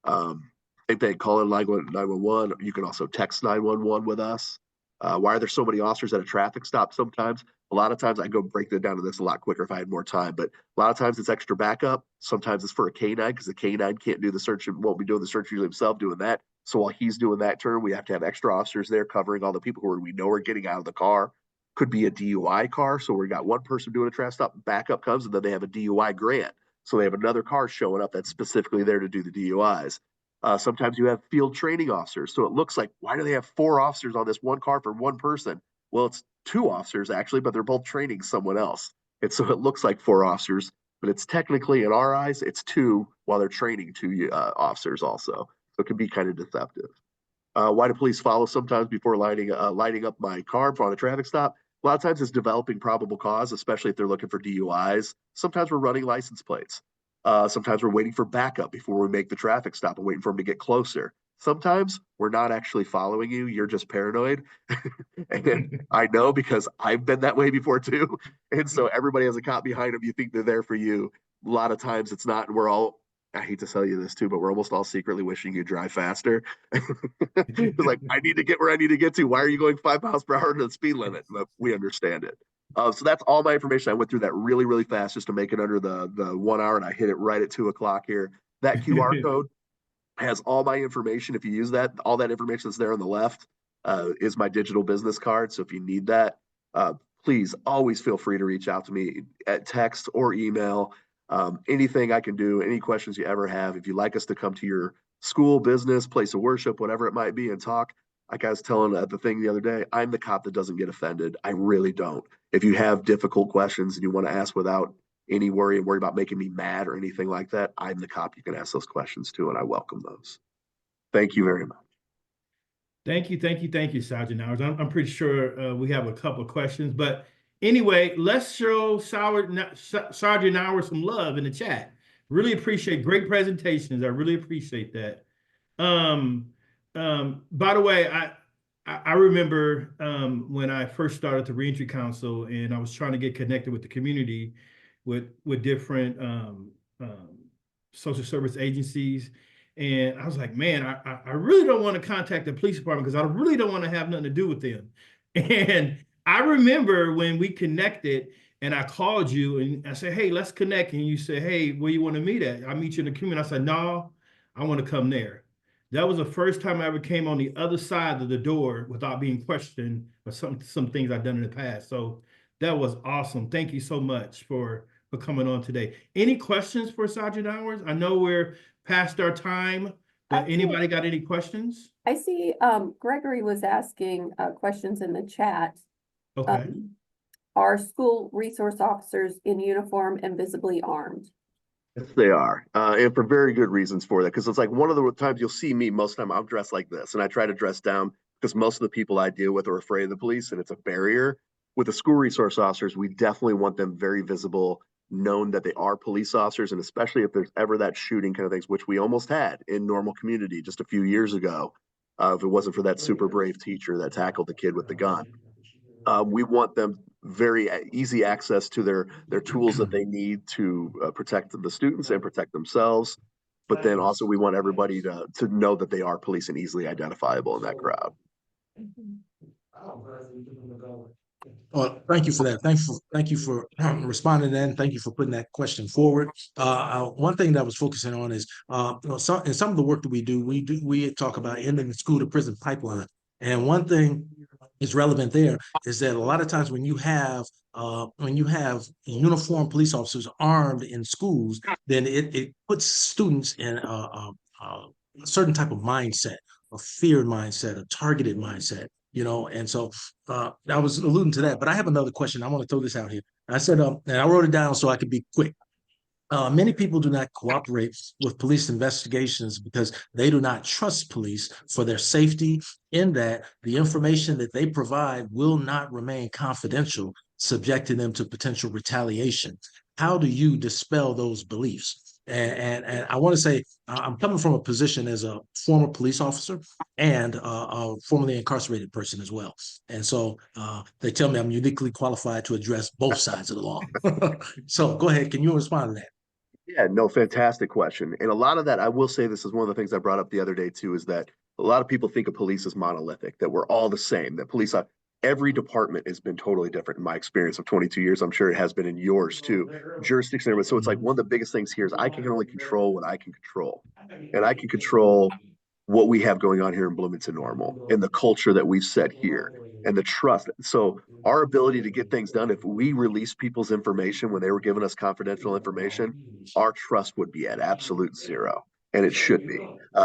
Same thing, call in 911. You can also text 911 with us. Why are there so many officers at a traffic stop sometimes? A lot of times I go break that down to this a lot quicker if I had more time, but a lot of times it's extra backup. Sometimes it's for a canine because the canine can't do the search and won't be doing the search usually himself doing that. So while he's doing that turn, we have to have extra officers there covering all the people who we know are getting out of the car. Could be a DUI car. So we got one person doing a traffic stop, backup comes, and then they have a DUI grant. So they have another car showing up that's specifically there to do the DUIs. Sometimes you have field training officers. So it looks like, why do they have 4 officers on this one car for one person? Well, it's 2 officers actually, but they're both training someone else. And so it looks like 4 officers, but it's technically in our eyes, it's 2 while they're training 2 officers also. So it can be kind of deceptive. Why do police follow sometimes before lighting up my car on a traffic stop? A lot of times it's developing probable cause, especially if they're looking for DUIs. Sometimes we're running license plates. Sometimes we're waiting for backup before we make the traffic stop and waiting for them to get closer. Sometimes we're not actually following you. You're just paranoid. And I know because I've been that way before too. And so everybody has a cop behind them. You think they're there for you. A lot of times it's not. And we're all, I hate to tell you this too, but we're almost all secretly wishing you drive faster. It's like, I need to get where I need to get to. Why are you going 5 miles per hour to the speed limit? But we understand it. So that's all my information. I went through that really, really fast just to make it under the 1 hour, and I hit it right at 2 o'clock here. That QR code has all my information. If you use that, all that information that's there on the left is my digital business card. So if you need that, please always feel free to reach out to me at text or email. Anything I can do, any questions you ever have. If you'd like us to come to your school, business, place of worship, whatever it might be, and talk, Like I was telling the thing the other day, I'm the cop that doesn't get offended. I really don't. If you have difficult questions and you want to ask without any worry about making me mad or anything like that, I'm the cop you can ask those questions to, and I welcome those. Thank you very much. Thank you, thank you, thank you, Sergeant Hours. I'm pretty sure we have a couple of questions, but anyway, let's show Sergeant Hours some love in the chat. Really appreciate great presentations. I really appreciate that. Um, by the way, I remember when I first started the Reentry Council and I was trying to get connected with the community with different social service agencies. And I was like, man, I really don't want to contact the police department because I really don't want to have nothing to do with them. And I remember when we connected and I called you and I said, hey, let's connect. And you said, hey, where you want to meet at? I meet you in the community. I said, no, I want to come there. That was the first time I ever came on the other side of the door without being questioned or some things I've done in the past. So that was awesome. Thank you so much for coming on today. Any questions for Sergeant Hours? I know we're past our time, but anybody got any questions? I see Gregory was asking questions in the chat. Okay. Are school resource officers in uniform and visibly armed? Yes, they are, and for very good reasons for that. Because it's like one of the times you'll see me, most of the time I'm dressed like this, and I try to dress down because most of the people I deal with are afraid of the police, and it's a barrier. With the school resource officers, we definitely want them very visible, known that they are police officers, and especially if there's ever that shooting kind of things, which we almost had in normal community just a few years ago. If it wasn't for that super brave teacher that tackled the kid with the gun. We want them very easy access to their tools that they need to protect the students and protect themselves. But then also we want everybody to know that they are police and easily identifiable in that crowd. Well, thank you for that. Thank you for responding and thank you for putting that question forward. One thing that I was focusing on is in some of the work that we talk about ending the school to prison pipeline. And one thing is relevant there is that a lot of times when you have uniformed police officers armed in schools, then it puts students in a certain type of mindset, a feared mindset, a targeted mindset. And so I was alluding to that, but I have another question. I want to throw this out here. I said, and I wrote it down so I could be quick. Many people do not cooperate with police investigations because they do not trust police for their safety, in that the information that they provide will not remain confidential, subjecting them to potential retaliation. How do you dispel those beliefs? And I want to say I'm coming from a position as a former police officer and a formerly incarcerated person as well. And so they tell me I'm uniquely qualified to address both sides of the law. So go ahead. Can you respond to that? Yeah, no, fantastic question. And a lot of that, I will say this is one of the things I brought up the other day too, is that a lot of people think of police as monolithic, that we're all the same, that police are, every department has been totally different in my experience of 22 years. I'm sure it has been in yours too. Jurisdiction. So it's like one of the biggest things here is I can only control what I can control. And I can control what we have going on here in Bloomington Normal and the culture that we've set here and the trust. So our ability to get things done, if we release people's information when they were giving us confidential information, our trust would be at absolute zero. And it should be.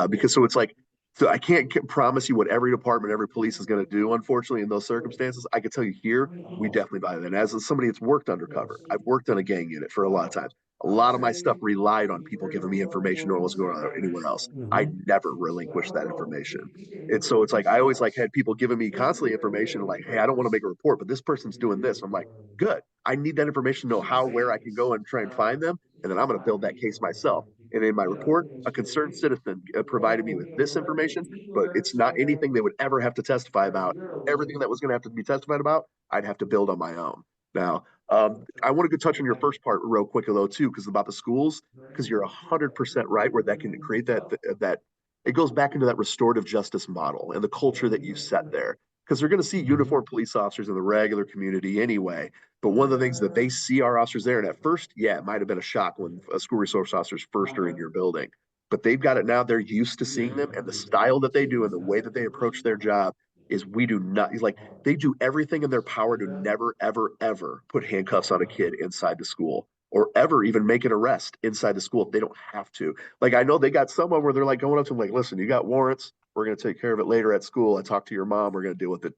Because so it's like, so I can't promise you what every department, every police is going to do, unfortunately, in those circumstances. I can tell you here, we definitely buy that. And as somebody that's worked undercover, I've worked on a gang unit for a lot of times. A lot of my stuff relied on people giving me information on what's going on anywhere else. I never relinquished that information. And so it's like I always like had people giving me constantly information like, hey, I don't want to make a report, but this person's doing this. I'm like, good. I need that information to know how, where I can go and try and find them. And then I'm going to build that case myself. And in my report, a concerned citizen provided me with this information, but it's not anything they would ever have to testify about. Everything that was going to have to be testified about, I'd have to build on my own. Now, I want to go touch on your first part real quick though too, because about the schools, because you're 100% right where that can create that it goes back into that restorative justice model and the culture that you set there. Because they're going to see uniformed police officers in the regular community anyway. But one of the things that they see our officers there, and at first, yeah, it might have been a shock when school resource officers first are in your building, but they've got it now. They're used to seeing them, and the style that they do and the way that they approach their job is we do not. He's like they do everything in their power to never, ever, ever put handcuffs on a kid inside the school or ever even make an arrest inside the school if they don't have to. Like I know they got someone where they're like going up to them like, listen, you got warrants. We're going to take care of it later at school. I talked to your mom. We're going to deal with it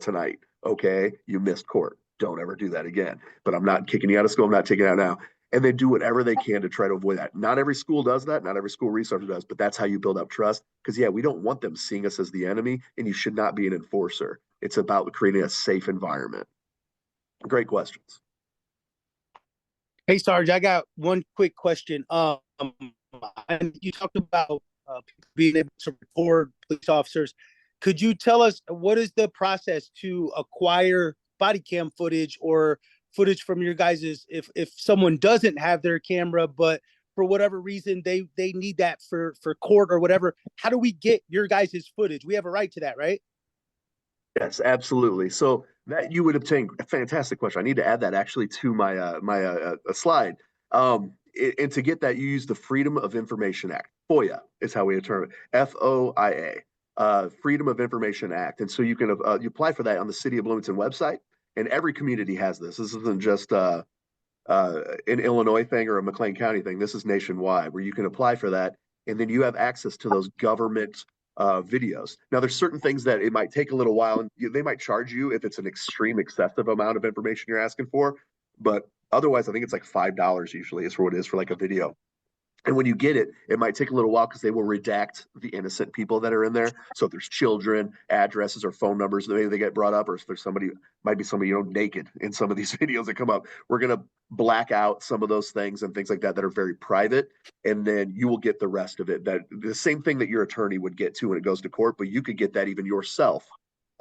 tonight. Okay. You missed court. Don't ever do that again. But I'm not kicking you out of school. I'm not taking it out now. And they do whatever they can to try to avoid that. Not every school does that. Not every school resource does, but that's how you build up trust. Because yeah, we don't want them seeing us as the enemy, and you should not be an enforcer. It's about creating a safe environment. Great questions. Hey, Sarge, I got one quick question. And you talked about people being able to record police officers. Could you tell us what is the process to acquire body cam footage or footage from your guys's, if someone doesn't have their camera, but for whatever reason they need that for court or whatever, how do we get your guys's footage? We have a right to that, right? Yes, absolutely. So that you would obtain a fantastic question. I need to add that actually to my slide. And to get that, you use the Freedom of Information Act. FOIA is how we term it. FOIA, Freedom of Information Act. And so you can you apply for that on the City of Bloomington website. And every community has this. This isn't just an Illinois thing or a McLean County thing. This is nationwide, where you can apply for that, and then you have access to those government videos. Now, there's certain things that it might take a little while, and they might charge you if it's an extreme excessive amount of information you're asking for. But otherwise, I think it's like $5 usually is for what it is for like a video. And when you get it, it might take a little while because they will redact the innocent people that are in there. So if there's children, addresses, or phone numbers that maybe they get brought up, or if there's somebody, might be somebody, naked in some of these videos that come up, we're going to black out some of those things and things like that are very private. And then you will get the rest of it. That the same thing that your attorney would get to when it goes to court, but you could get that even yourself.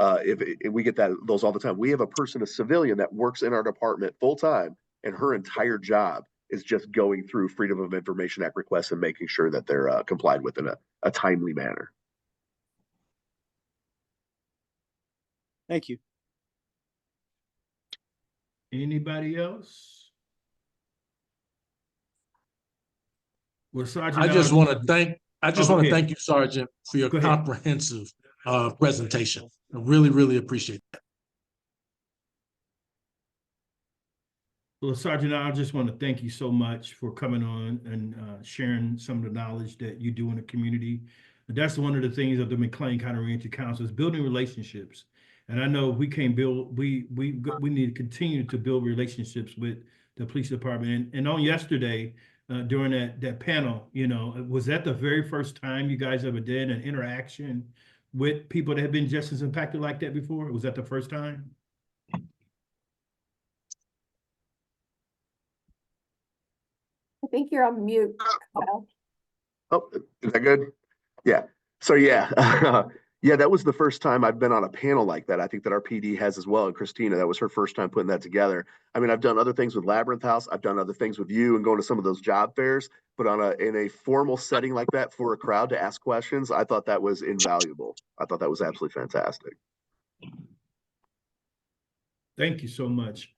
If we get those all the time. We have a person, a civilian that works in our department full time, and her entire job is just going through Freedom of Information Act requests and making sure that they're complied with in a timely manner. Thank you. Anybody else? Well, Sergeant, I just want to okay. thank you, Sergeant, for your comprehensive presentation. I really, really appreciate that. Well, Sergeant, I just want to thank you so much for coming on and sharing some of the knowledge that you do in the community. And that's one of the things of the McLean County Reentry Council is building relationships. And I know we can build, we need to continue to build relationships with the police department. And on yesterday, during that panel, was that the very first time you guys ever did an interaction with people that have been just as impacted like that before? Was that the first time? I think you're on mute, Kyle. Oh, is that good? Yeah. So yeah, yeah, that was the first time I've been on a panel like that. I think that our PD has as well. And Christina, that was her first time putting that together. I mean, I've done other things with Labyrinth House. I've done other things with you and going to some of those job fairs, but in a formal setting like that for a crowd to ask questions, I thought that was invaluable. I thought that was absolutely fantastic. Thank you so much.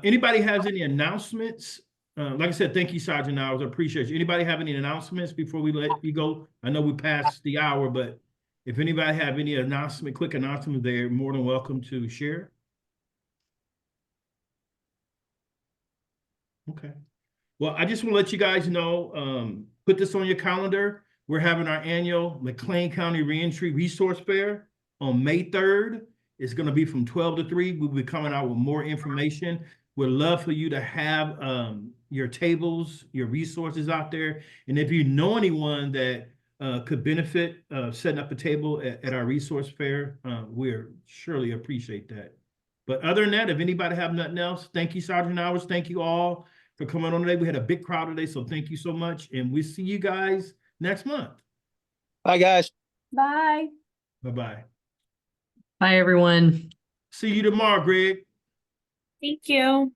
Anybody has any announcements? Like I said, thank you, Sergeant Nowers. I appreciate you. Anybody have any announcements before we let you go? I know we passed the hour, but if anybody have any quick announcement, they're more than welcome to share. Okay. Well, I just want to let you guys know, put this on your calendar. We're having our annual McLean County Reentry Resource Fair on May 3rd. It's going to be from 12 to 3. We'll be coming out with more information. We'd love for you to have your tables, your resources out there. And if you know anyone that could benefit setting up a table at our resource fair, we're surely appreciate that. But other than that, if anybody have nothing else, thank you, Sergeant Nowers. Thank you all for coming on today. We had a big crowd today, so thank you so much. And we'll see you guys next month. Bye, guys. Bye. Bye-bye. Bye, everyone. See you tomorrow, Greg. Thank you.